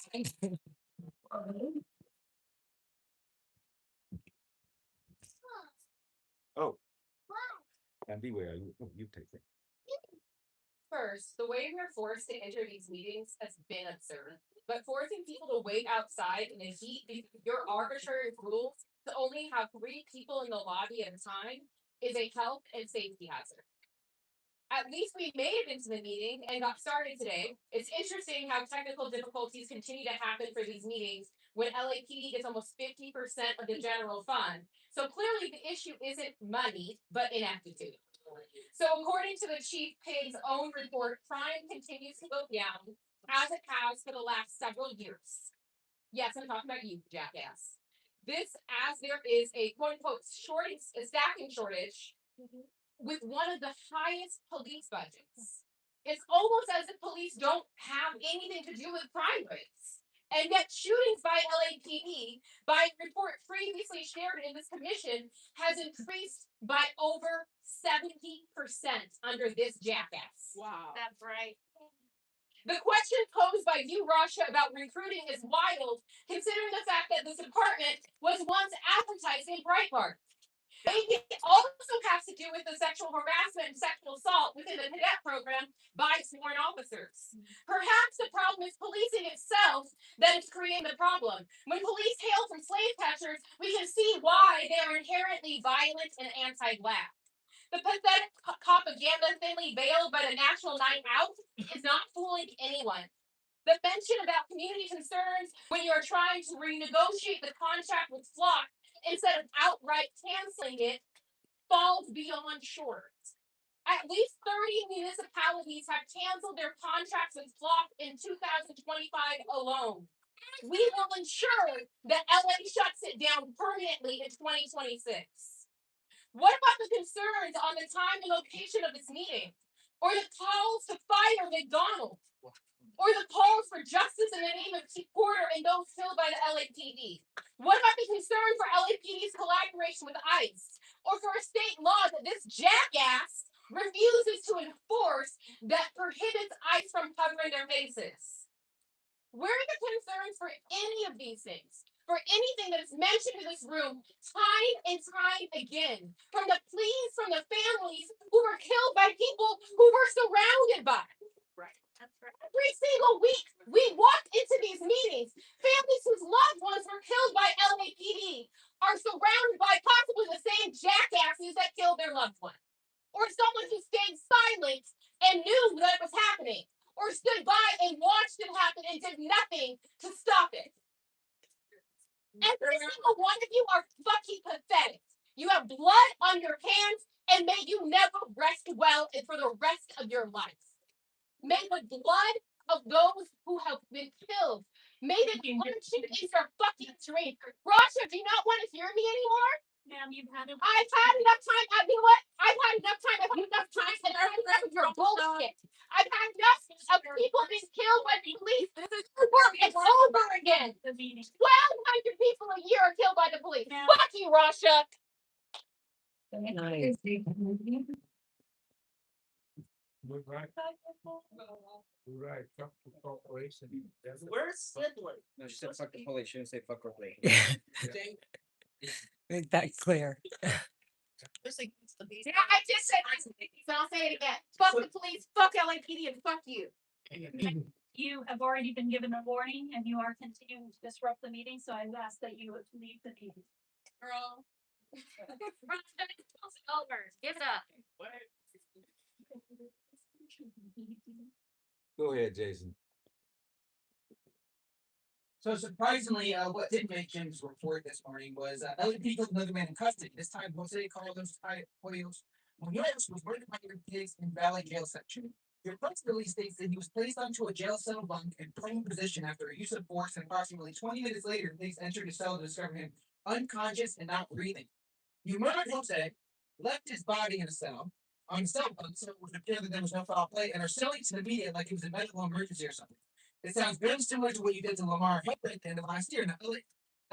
Oh. And beware, you take it. First, the way we're forced to enter these meetings has been absurd. But forcing people to wait outside in the heat because of your arbitrary rules to only have 3 people in the lobby at a time is a health and safety hazard. At least we made it into the meeting and got started today. It's interesting how technical difficulties continue to happen for these meetings when LAPD gets almost 50% of the general fund. So clearly the issue isn't money, but inaptitude. So according to the Chief Pig's own report, crime continues to go down as it has for the last several years. Yes, I'm talking about you, jackass. This as there is a quote unquote staffing shortage with one of the highest police budgets. It's almost as if police don't have anything to do with crime rates. And yet shootings by LAPD, by a report previously shared in this commission, has increased by over 70% under this jackass. Wow. That's right. The question posed by you, Rasha, about recruiting is wild, considering the fact that this department was once advertised in Breitbart. Maybe it also has to do with the sexual harassment and sexual assault within the cadet program by sworn officers. Perhaps the problem is policing itself that is creating the problem. When police hail from slave catchers, we can see why they are inherently violent and anti-black. The pathetic propaganda thinly veiled by the National Night Out is not fooling anyone. The mention about community concerns when you are trying to renegotiate the contract with Flock instead of outright canceling it falls beyond short. At least 30 municipalities have canceled their contracts with Flock in 2025 alone. We will ensure that LA shuts it down permanently in 2026. What about the concerns on the time and location of this meeting? Or the calls to fire McDonald? Or the calls for justice in the name of Chief Porter and those killed by the LAPD? What about the concern for LAPD's collaboration with ICE? Or for a state law that this jackass refuses to enforce that prohibits ICE from covering their faces? Where are the concerns for any of these things? For anything that is mentioned in this room time and time again? From the pleas from the families who were killed by people who were surrounded by. Right. That's right. Every single week we walked into these meetings. Families whose loved ones were killed by LAPD are surrounded by possibly the same jackasses that killed their loved one. Or someone who stayed silent and knew that it was happening. Or stood by and watched it happen and did nothing to stop it. Every single one of you are fucking pathetic. You have blood on your hands, and may you never rest well for the rest of your life. May the blood of those who have been killed, may the function in your fucking dream. Rasha, do you not want to hear me anymore? Ma'am, you've had it. I've had enough time. You know what? I've had enough time. I've had enough time. And I'm enough of your bullshit. I've had enough of people being killed by the police. It's over again. 1,200 people a year are killed by the police. Fuck you, Rasha. Nice. We're right. We're right. Fuck the corporation. Where's Sidley? No, she said fuck the police. She didn't say fuck Ripley. Make that clear. Yeah, I just said it. So I'll say it again. Fuck the police, fuck LAPD, and fuck you. You have already been given a warning and you are continuing to disrupt the meeting, so I ask that you leave the meeting. Girl. Over. Give it up. Go ahead, Jason. So surprisingly, what did make Jim's report this morning was LAPD took another man in custody. This time, Jose Carlos Munoz was murdered by your pigs in Valley Jail Section. Your press release states that he was placed onto a jail cell bunk in prone position after a use of force, and approximately 20 minutes later, police entered his cell to discover him unconscious and not breathing. You murdered Jose, left his body in a cell on a cell bunk, so it would appear that there was no foul play, and are selling to the media like it was a medical emergency or something. It sounds very similar to what you did to Lamar Hubbard at the end of last year. Now,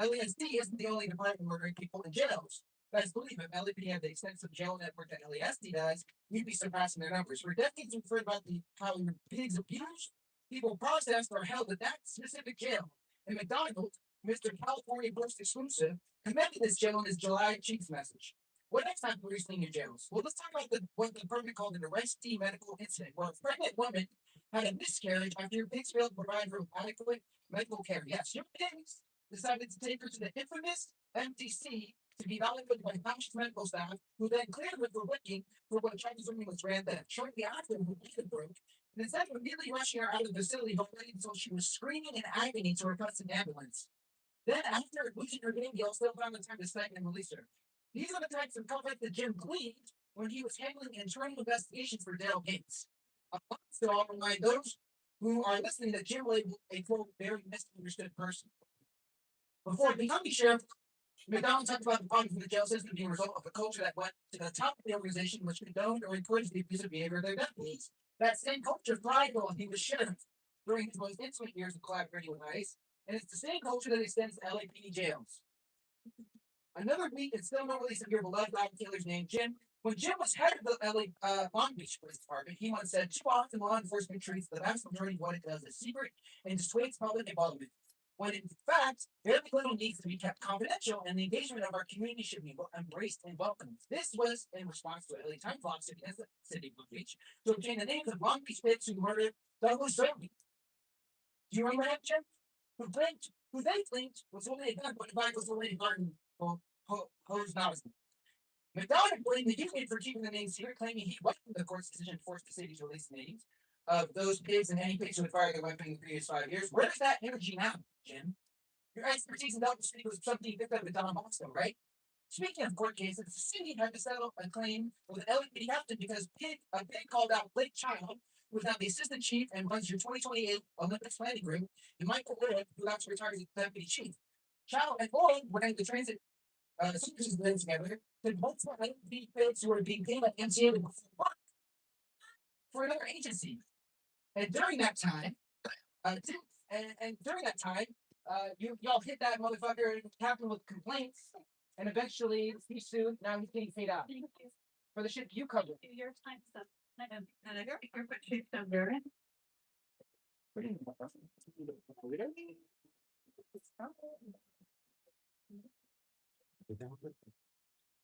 LASD isn't the only department murdering people in jails. Guys, believe it, LAPD had the extensive jail network that LASD does. You'd be surpassing their numbers. For decades, we've heard about how pigs abused, people processed or held at that specific jail. And McDonald, Mr. California Post exclusive, commended this jail in his July Chiefs message. What next time police in your jails? Well, let's talk about what the department called an arrestee medical incident, where a pregnant woman had a miscarriage after your pigs failed to provide her with adequate medical care. Yes, your pigs decided to take her to the infamous MTC to be evaluated by National medical staff, who then cleared her for working for what Chinese women was ran then. Shortly after, her bleeding broke, and instead of immediately rushing her out of the facility, but waiting until she was screaming in agony to request an ambulance. Then, after losing her baby, y'all still found the time to stay and release her. These are the types of conflict that Jim pleaded when he was handling internal investigations for Dale Gates. So I'll remind those who are listening that Jim labeled a quote very misunderstood person. Before becoming sheriff, McDonald talked about the problems with the jail system being a result of a culture that went to the top of the organization, which condoned or encouraged the abusive behavior of their deputies. That same culture thrived while he was sheriff during his most intimate years of collaborating with ICE, and it's the same culture that extends to LAPD jails. Another weak and still no release of your beloved Rob Taylor's name, Jim. When Jim was head of the LA Long Beach Police Department, he once said, too often law enforcement treats the vast majority of what it does as secret and dissuades public involvement. when in fact, every little needs to be kept confidential and the engagement of our community should be embraced and welcomed. This was in response to LA Times lawsuit against the city of Long Beach to obtain the names of Long Beach kids who murdered Douglas Zerby. Do you remember that, Jim? Who they claimed was only a gun, but in fact was only a gun hose nozzle. McDonald blamed the union for keeping the names secret, claiming he welcomed the court's decision to force the city to release the names of those pigs and any pigs who had fired their weapon in the previous 5 years. Where's that energy now, Jim? Your expertise in Delta City was something you picked up at Don Bosco, right? Speaking of court cases, the city had to settle a claim with LFM Hampton because a pig called out Blake Child, who was now the assistant chief and runs your 2028 Olympics planning group, and Michael Wood, who after retired as deputy chief. Child and Wood, when the transit services blend together, the multiple LFM pigs who were being paid by MTA for another agency. And during that time, y'all hit that motherfucker and tapped him with complaints, and eventually he sued. Now he's getting paid out for the shit you covered. Your time's up. And I got your shit done, Darren.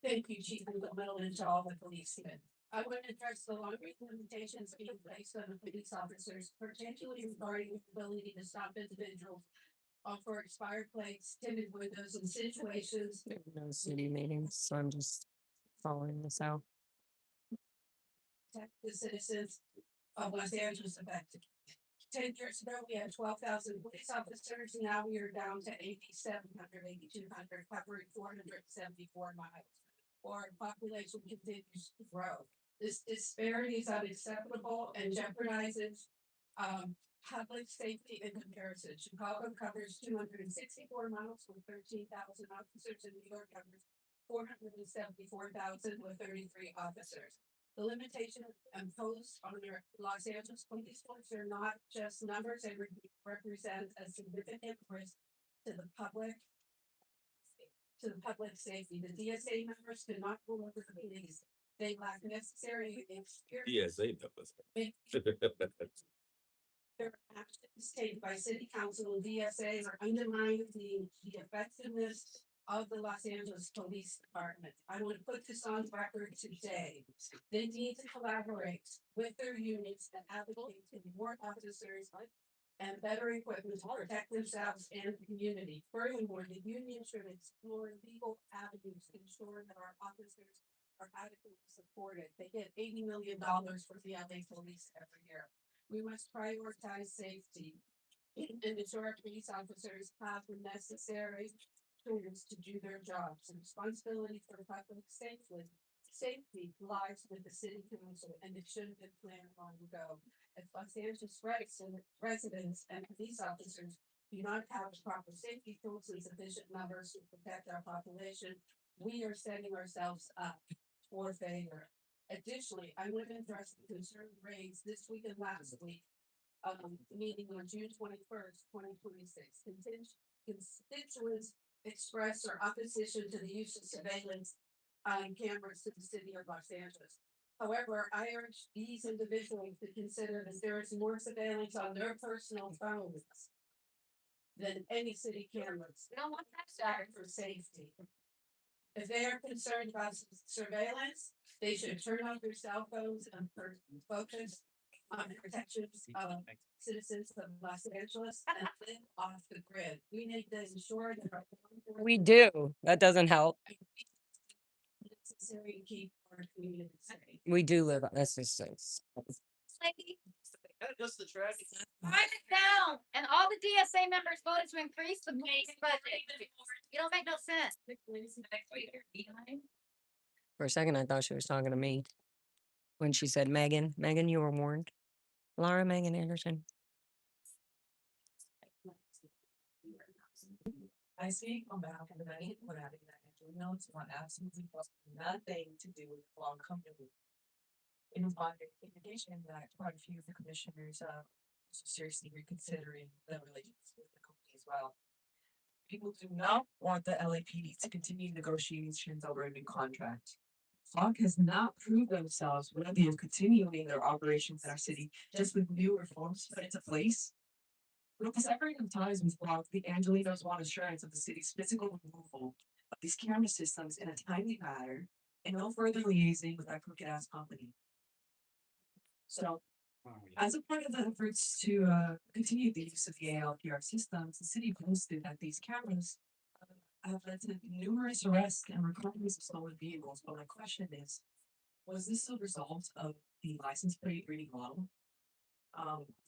Thank you, Chief Middleton, and to all the policemen. I would address the laundry limitations being placed on the police officers, particularly regarding the ability to stop individuals for expired plates, tinted windows, and situations. No city meetings, so I'm just following this out. Protect the citizens of Los Angeles affected. 10 years ago, we had 12,000 police officers. Now we are down to 8,700, 8,200, covering 474 miles. Our population continues to grow. This disparity is unacceptable and jeopardizes public safety in comparison. Chicago covers 264 miles with 13,000 officers, and New York covers 474,000 with 33 officers. The limitations imposed on the Los Angeles police force are not just numbers, they represent a significant risk to the public safety. The DSA members could not deliver the police. They lack necessary experience. DSA members. Their actions taken by city council and DSA are undermining the effectiveness of the Los Angeles Police Department. I want to put this on record today. They need to collaborate with their unions and advocate for more officers and better equipment to protect themselves and the community. Furthermore, the union should explore legal avenues to ensure that our officers are adequately supported. They get $80 million for the LA police every year. We must prioritize safety and ensure our police officers have the necessary tools to do their jobs. The responsibility for public safety lies with the city council, and it should have been planned long ago. If Los Angeles residents and police officers do not have proper safety tools and sufficient numbers to protect our population, we are setting ourselves up for failure. Additionally, I would address the concern raised this week and last week, meeting on June 21st, 2026. Constituents expressed their opposition to the use of surveillance cameras to the city of Los Angeles. However, I urge these individuals to consider that there is more surveillance on their personal phones than any city cameras. We don't want that for safety. If they are concerned about surveillance, they should turn off their cell phones and focus on the protections of citizens of Los Angeles and live off the grid. We need to ensure that our We do. That doesn't help. necessary to keep our community safe. We do live. That's just Lady, Just the traffic. write it down, and all the DSA members voted to increase the police budget. You don't make no sense. For a second, I thought she was talking to me when she said Megan. Megan, you were warned. Lara, Megan Anderson. I speak on behalf of the many who have notes on absolutely nothing to do with the law company. It is my indication that quite a few of the commissioners are seriously reconsidering the relations with the company as well. People do not want the LAPD to continue negotiations over a new contract. FOC has not proved themselves worthy of continuing their operations in our city just with new reforms put into place. With the separating of ties with Block, the Angelinos want assurance of the city's physical removal of these camera systems in a timely manner and no further liaising with that crooked ass company. So, as a part of the efforts to continue the use of the ALPR systems, the city posted that these cameras have led to numerous arrests and recoveries of stolen vehicles. But my question is, was this a result of the license plate reading model?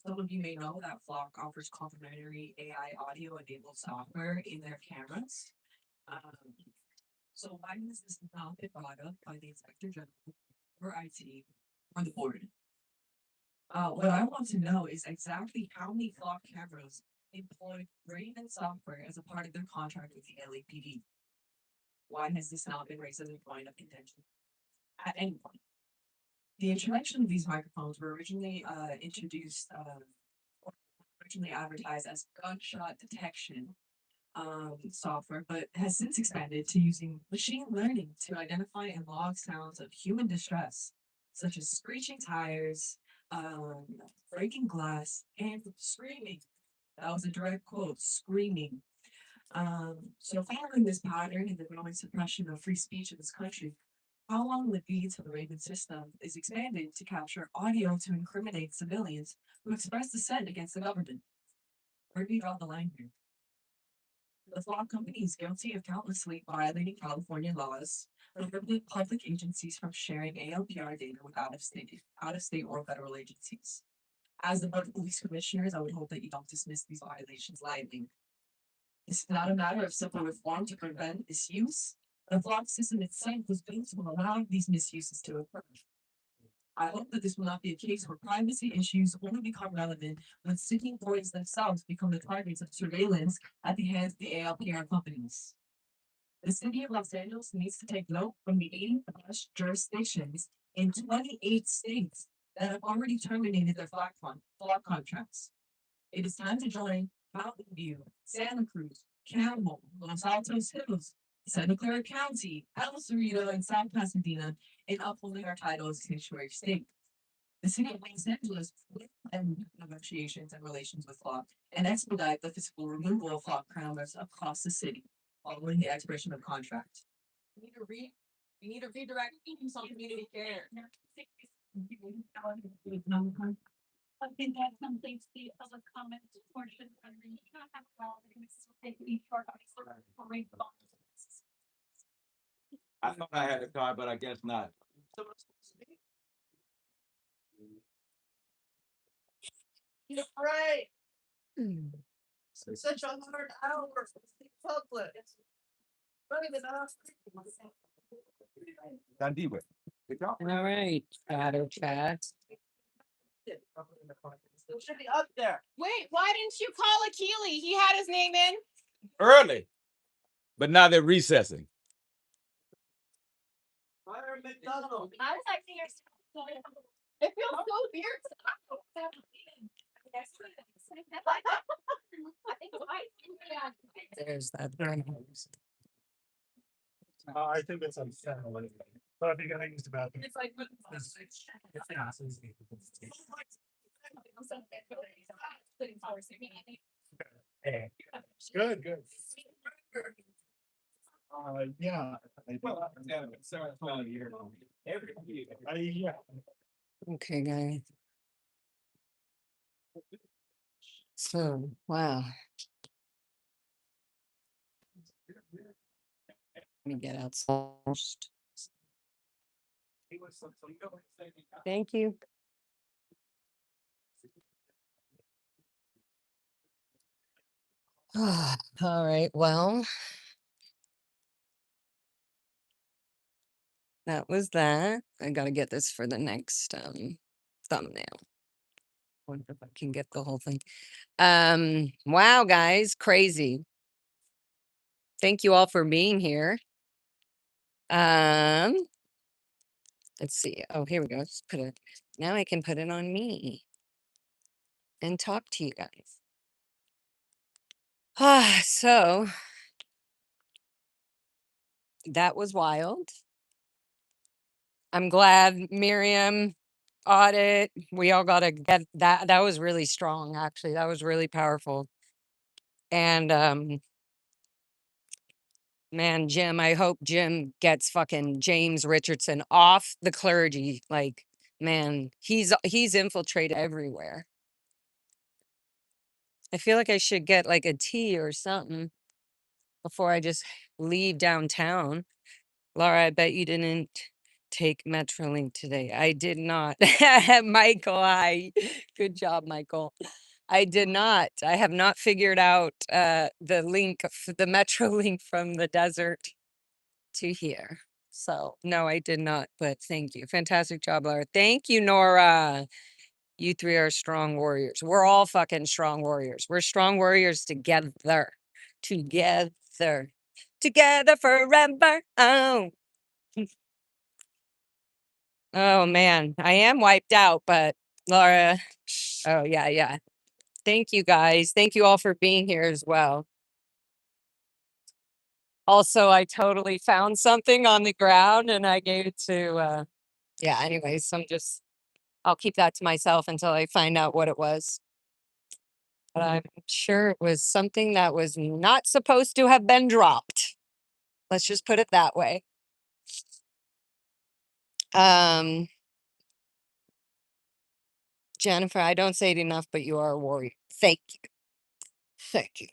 Some of you may know that Flock offers complimentary AI audio enabled software in their cameras. So why has this not been brought up by the Inspector General or IT or the board? What I want to know is exactly how many Flock cameras employed brain software as a part of their contract with the LAPD. Why has this not been raised as a point of contention at any point? The introduction of these microphones were originally originally advertised as gunshot detection software, but has since expanded to using machine learning to identify and log sounds of human distress, such as screeching tires, breaking glass, and screaming. That was a direct quote, screaming. So following this pattern and the growing suppression of free speech in this country, how long will it be till the Raven system is expanded to capture audio to incriminate civilians who express dissent against the government? Where do you draw the line here? The Flock company is guilty of countlessly violating California laws, prohibiting public agencies from sharing ALPR data with out of state or federal agencies. As the Board of Police Commissioners, I would hope that you don't dismiss these violations lightly. This is not a matter of simple reform to prevent misuse. The Flock system itself was built to allow these misuses to occur. I hope that this will not be a case where privacy issues only become relevant when city employees themselves become the targets of surveillance at the hands of the ALPR companies. The city of Los Angeles needs to take note from the 80 plus jurisdictions in 28 states that have already terminated their Flock contracts. It is time to join Mountain View, Santa Cruz, Campbell, Los Altos Hills, Santa Clara County, El Cerrito, and South Pasadena in upholding our title as sanctuary state. The city of Los Angeles will end negotiations and relations with Flock and expedite the physical removal of Flock cameras across the city following the expiration of contract. We need to redirect some community care. I think that completes the public comment portion. I thought I had a card, but I guess not. You're right. Such a hard hour. Public. Not even us. Done deal with. Good job. All right, chatter chat. Still should be up there. Wait, why didn't you call Akili? He had his name in. Early. But now they're recessing. Fire McDonald. I was like, It feels so weird. There's that. I think it's unsettling. But I think I used about It's like, good, good. Yeah. Yeah. Okay, guys. So, wow. Let me get out first. Thank you. All right, well, that was that. I gotta get this for the next thumbnail. Wonder if I can get the whole thing. Wow, guys, crazy. Thank you all for being here. Let's see. Oh, here we go. Just put it. Now I can put it on me and talk to you guys. So that was wild. I'm glad Miriam audit. We all got to get that. That was really strong, actually. That was really powerful. And man, Jim, I hope Jim gets fucking James Richardson off the clergy. Like, man, he's infiltrated everywhere. I feel like I should get like a tea or something before I just leave downtown. Lara, I bet you didn't take Metrolink today. I did not. Michael, good job, Michael. I did not. I have not figured out the link, the Metrolink from the desert to here. So no, I did not, but thank you. Fantastic job, Lara. Thank you, Nora. You three are strong warriors. We're all fucking strong warriors. We're strong warriors together. Together. Together forever. Oh. Oh man, I am wiped out, but Laura, oh yeah, yeah. Thank you guys. Thank you all for being here as well. Also, I totally found something on the ground and I gave it to yeah, anyways, I'll keep that to myself until I find out what it was. But I'm sure it was something that was not supposed to have been dropped. Let's just put it that way. Jennifer, I don't say it enough, but you are a warrior. Thank you. Thank you.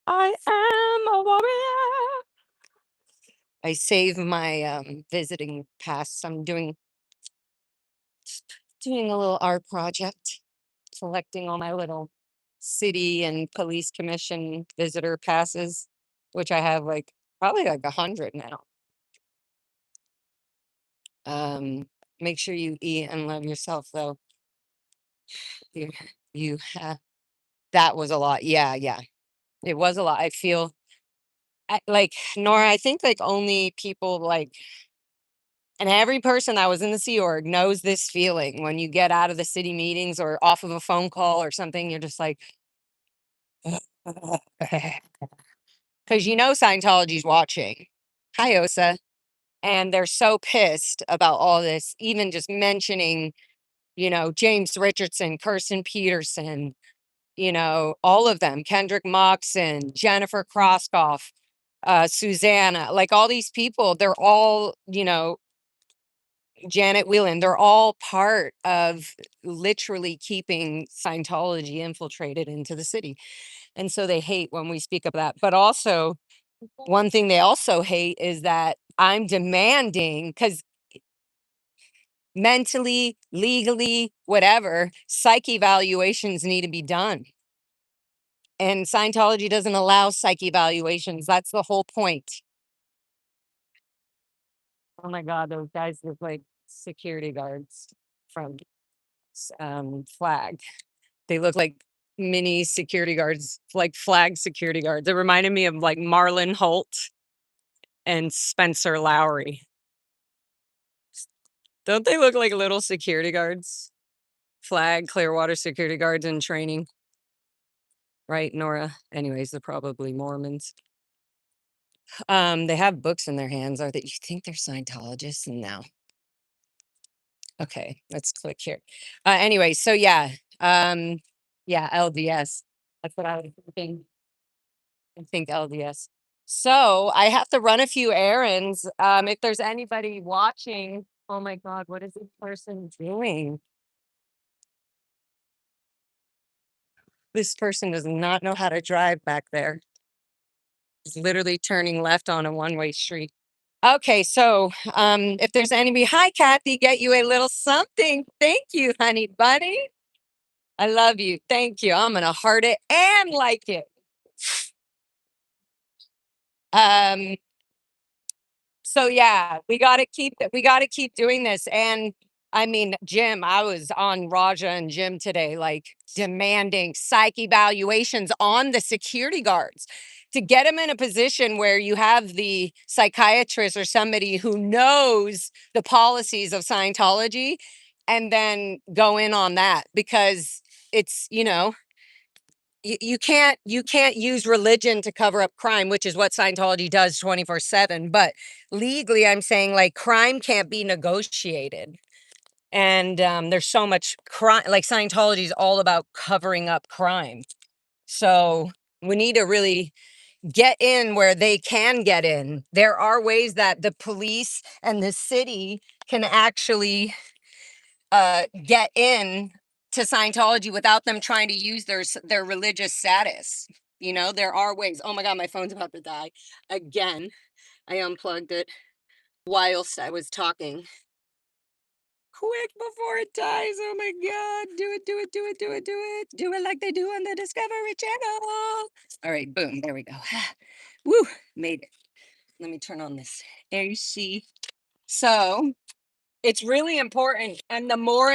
I am a warrior. I save my visiting pass. I'm doing a little art project, collecting all my little city and police commission visitor passes, which I have like probably like 100 now. Make sure you eat and love yourself though. You you that was a lot. Yeah, yeah. It was a lot. I feel like Nora, I think like only people like and every person that was in the Sea Org knows this feeling when you get out of the city meetings or off of a phone call or something, you're just like, because you know Scientology's watching. Hi, Osa. And they're so pissed about all this, even just mentioning, James Richardson, Kirsten Peterson, all of them, Kendrick Moxon, Jennifer Krosskoff, Susanna, like all these people, they're all, Janet Whelan, they're all part of literally keeping Scientology infiltrated into the city. And so they hate when we speak of that. But also, one thing they also hate is that I'm demanding, because mentally, legally, whatever, psych evaluations need to be done. And Scientology doesn't allow psych evaluations. That's the whole point. Oh my God, those guys look like security guards from Flag. They look like mini security guards, like Flag security guards. It reminded me of like Marlon Holt and Spencer Lowry. Don't they look like little security guards? Flag, Clearwater security guards in training. Right, Nora? Anyways, they're probably Mormons. They have books in their hands. Are they? You think they're Scientologists? No. Okay, let's click here. Anyway, so yeah, LDS. That's what I was thinking. I think LDS. So I have to run a few errands. If there's anybody watching, oh my God, what is this person doing? This person does not know how to drive back there. He's literally turning left on a one-way street. Okay, so if there's anybody, hi Kathy, get you a little something. Thank you, honey bunny. I love you. Thank you. I'm gonna heart it and like it. Um, so yeah, we gotta keep doing this. And I mean, Jim, I was on Raja and Jim today, like demanding psych evaluations on the security guards to get them in a position where you have the psychiatrist or somebody who knows the policies of Scientology and then go in on that, because it's, you can't use religion to cover up crime, which is what Scientology does 24/7. But legally, I'm saying like crime can't be negotiated. And there's so much crime. Like Scientology is all about covering up crime. So we need to really get in where they can get in. There are ways that the police and the city can actually get in to Scientology without them trying to use their religious status. You know, there are ways. Oh my God, my phone's about to die again. I unplugged it whilst I was talking. Quick before it dies. Oh my God. Do it, do it, do it, do it, do it. Do it like they do on the Discovery Channel. All right, boom. There we go. Woo, made it. Let me turn on this AC. So it's really important. And the more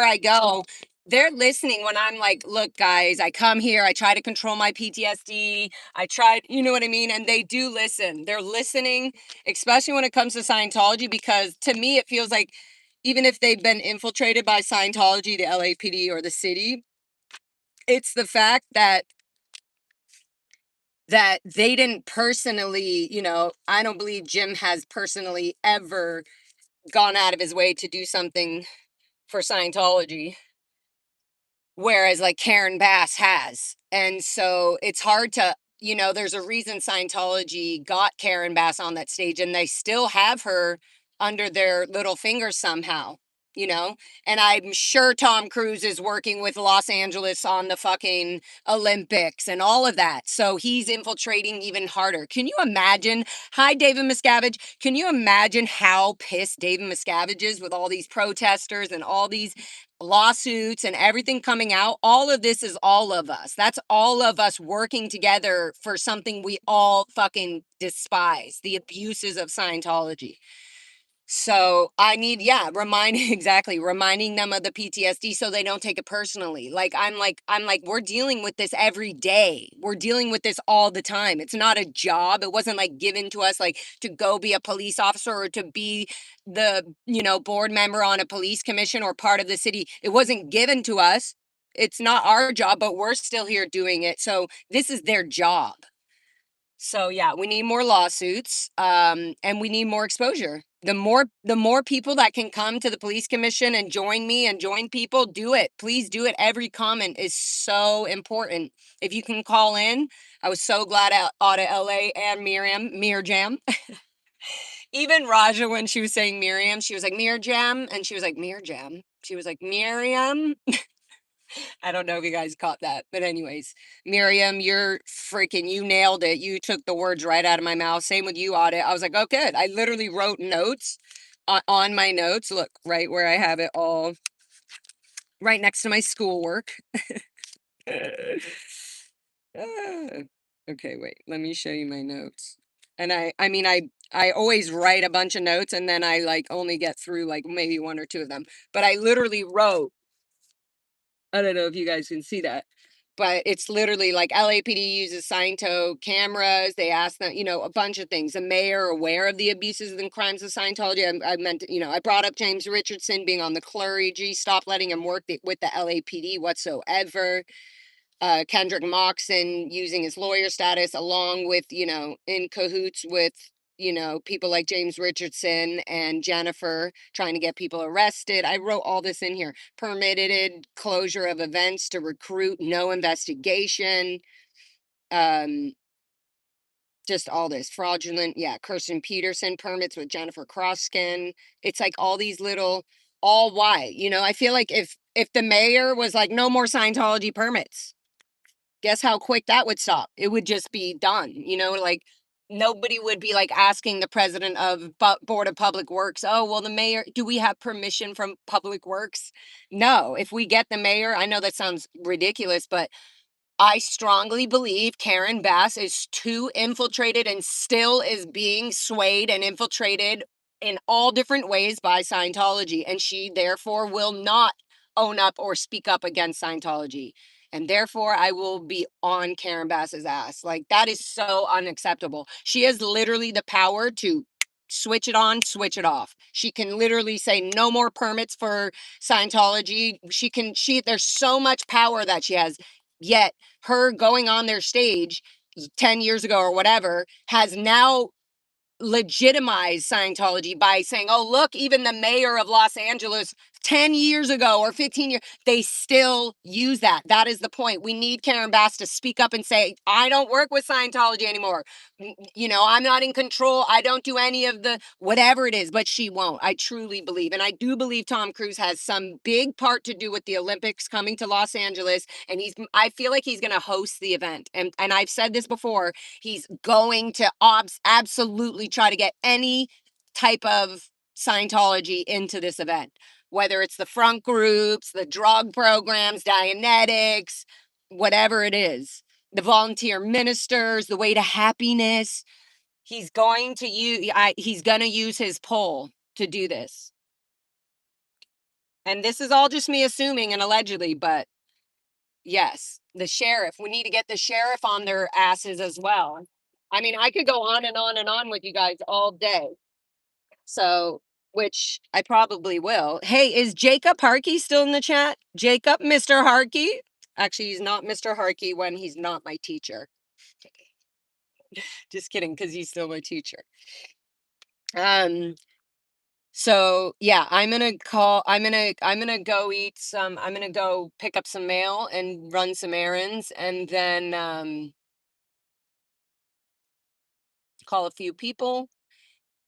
I go, they're listening when I'm like, look, guys, I come here, I try to control my PTSD. I tried, you know what I mean? And they do listen. They're listening, especially when it comes to Scientology, because to me, it feels like even if they've been infiltrated by Scientology, the LAPD, or the city, it's the fact that they didn't personally, you know, I don't believe Jim has personally ever gone out of his way to do something for Scientology, whereas like Karen Bass has. And so it's hard to, you know, there's a reason Scientology got Karen Bass on that stage and they still have her under their little finger somehow, you know? And I'm sure Tom Cruise is working with Los Angeles on the fucking Olympics and all of that. So he's infiltrating even harder. Can you imagine? Hi, David Miscavige. Can you imagine how pissed David Miscavige is with all these protesters and all these lawsuits and everything coming out? All of this is all of us. That's all of us working together for something we all fucking despise, the abuses of Scientology. So I need, yeah, reminding them of the PTSD so they don't take it personally. I'm like, we're dealing with this every day. We're dealing with this all the time. It's not a job. It wasn't like given to us like to go be a police officer or to be the, you know, board member on a police commission or part of the city. It wasn't given to us. It's not our job, but we're still here doing it. So this is their job. So yeah, we need more lawsuits, and we need more exposure. The more people that can come to the police commission and join me and join people, do it. Please do it. Every comment is so important. If you can call in, I was so glad out of LA and Mir Jam. Even Raja, when she was saying Miriam, she was like Mir Jam, and she was like Mir Jam. She was like Miriam. I don't know if you guys caught that. But anyways, Miriam, you nailed it. You took the words right out of my mouth. Same with you, Audit. I was like, oh, good. I literally wrote notes on my notes. Look, right where I have it all right next to my schoolwork. Okay, wait. Let me show you my notes. And I mean, I always write a bunch of notes and then I like only get through like maybe one or two of them. But I literally wrote, I don't know if you guys can see that, but it's literally like LAPD uses Sciento cameras. They ask them, you know, a bunch of things. The mayor aware of the abuses and crimes of Scientology. I meant, you know, I brought up James Richardson being on the clergy. Stop letting him work with the LAPD whatsoever. Kendrick Moxon using his lawyer status along with, you know, in cahoots with, you know, people like James Richardson and Jennifer trying to get people arrested. I wrote all this in here. Permitted closure of events to recruit, no investigation. Just all this fraudulent, yeah, Kirsten Peterson permits with Jennifer Croskin. It's like all these little, all why, you know, I feel like if the mayor was like, no more Scientology permits, guess how quick that would stop? It would just be done, you know, like nobody would be like asking the president of Board of Public Works, oh, well, the mayor, do we have permission from Public Works? No, if we get the mayor, I know that sounds ridiculous, but I strongly believe Karen Bass is too infiltrated and still is being swayed and infiltrated in all different ways by Scientology. And she therefore will not own up or speak up against Scientology. And therefore, I will be on Karen Bass's ass. Like, that is so unacceptable. She has literally the power to switch it on, switch it off. She can literally say no more permits for Scientology. There's so much power that she has. Yet her going on their stage 10 years ago or whatever has now legitimized Scientology by saying, oh, look, even the mayor of Los Angeles 10 years ago or 15 years, they still use that. That is the point. We need Karen Bass to speak up and say, I don't work with Scientology anymore. You know, I'm not in control. I don't do any of the whatever it is, but she won't. I truly believe. And I do believe Tom Cruise has some big part to do with the Olympics coming to Los Angeles. And I feel like he's going to host the event. And I've said this before, he's going to absolutely try to get any type of Scientology into this event, whether it's the front groups, the drug programs, Dianetics, whatever it is, the volunteer ministers, the way to happiness. He's going to use his pull to do this. And this is all just me assuming and allegedly, but yes, the sheriff, we need to get the sheriff on their asses as well. I mean, I could go on and on and on with you guys all day. So, which I probably will. Hey, is Jacob Harkey still in the chat? Jacob, Mr. Harkey? Actually, he's not Mr. Harkey when he's not my teacher. Just kidding, because he's still my teacher. So yeah, I'm gonna go eat some, I'm gonna go pick up some mail and run some errands, and then call a few people,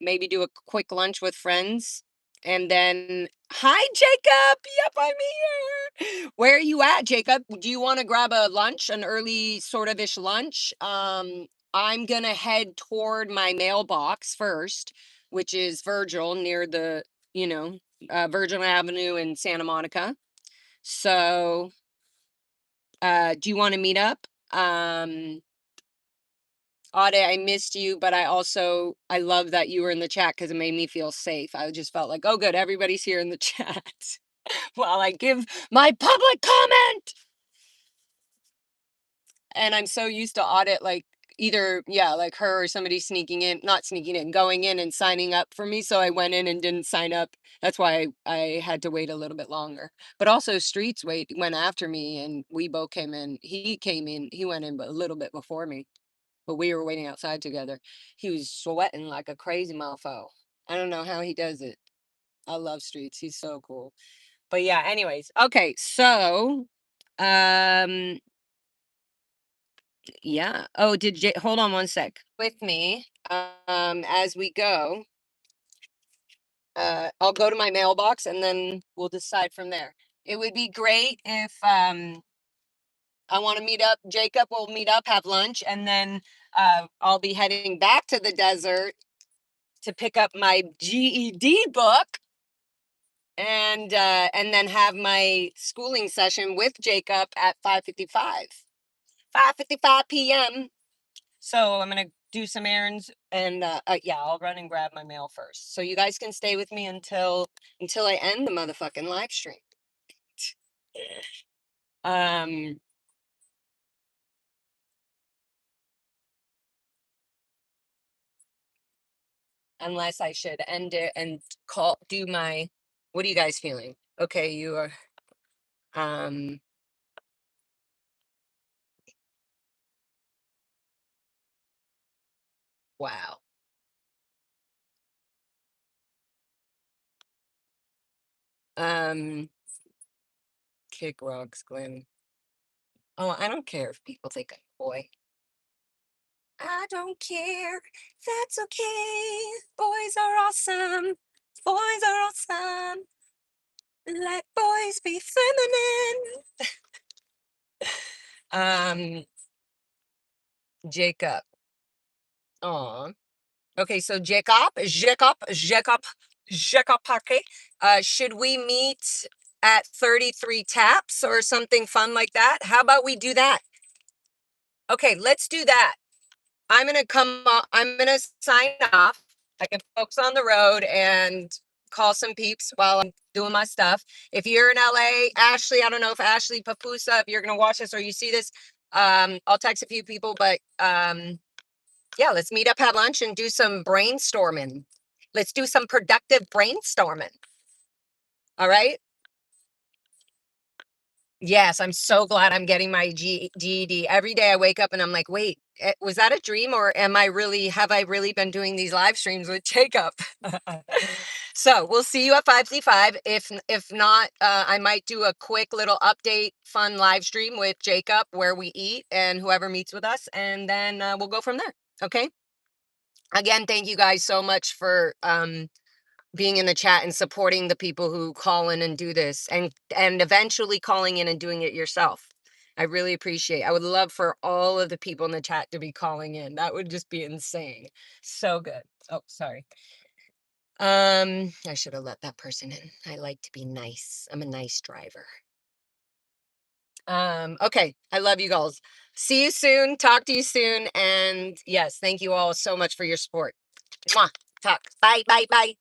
maybe do a quick lunch with friends, and then hi Jacob. Yep, I'm here. Where are you at, Jacob? Do you want to grab a lunch, an early sort of ish lunch? I'm gonna head toward my mailbox first, which is Virgil, near the, you know, Virgil Avenue in Santa Monica. So do you want to meet up? Ade, I missed you, but I love that you were in the chat because it made me feel safe. I just felt like, oh, good, everybody's here in the chat while I give my public comment. And I'm so used to audit, like either, yeah, like her or somebody sneaking in, not sneaking in, going in and signing up for me. So I went in and didn't sign up. That's why I had to wait a little bit longer. But also Streets went after me and we both came in. He went in a little bit before me, but we were waiting outside together. He was sweating like a crazy mofo. I don't know how he does it. I love Streets. He's so cool. But yeah, anyways. Okay, so yeah. Oh, hold on one sec. With me, as we go, I'll go to my mailbox and then we'll decide from there. It would be great if I want to meet up. Jacob will meet up, have lunch, and then I'll be heading back to the desert to pick up my GED book and then have my schooling session with Jacob at 5:55 p.m. So I'm gonna do some errands and yeah, I'll run and grab my mail first. So you guys can stay with me until I end the motherfucking live stream. Unless I should end it and do my, what are you guys feeling? Okay, you are wow. Kick rocks, Glenn. Oh, I don't care if people think I'm a boy. I don't care. That's okay. Boys are awesome. Boys are awesome. Let boys be feminine. Jacob. Aw. Okay, so Jacob, okay. Should we meet at 33 taps or something fun like that? How about we do that? Okay, let's do that. I'm gonna sign off. I can focus on the road and call some peeps while I'm doing my stuff. If you're in LA, Ashley, I don't know if Ashley Papusa, if you're gonna watch this or you see this, I'll text a few people, but yeah, let's meet up, have lunch, and do some brainstorming. Let's do some productive brainstorming. All right. Yes, I'm so glad I'm getting my GED. Every day I wake up and I'm like, wait, was that a dream or have I really been doing these live streams with Jacob? So we'll see you at 5Z5. If not, I might do a quick little update, fun live stream with Jacob where we eat and whoever meets with us. And then we'll go from there. Okay. Again, thank you guys so much for being in the chat and supporting the people who call in and do this and eventually calling in and doing it yourself. I really appreciate. I would love for all of the people in the chat to be calling in. That would just be insane. So good. Oh, sorry. I should have let that person in. I like to be nice. I'm a nice driver. Okay. I love you guys. See you soon. Talk to you soon. And yes, thank you all so much for your support. Mwah. Talk. Bye, bye, bye.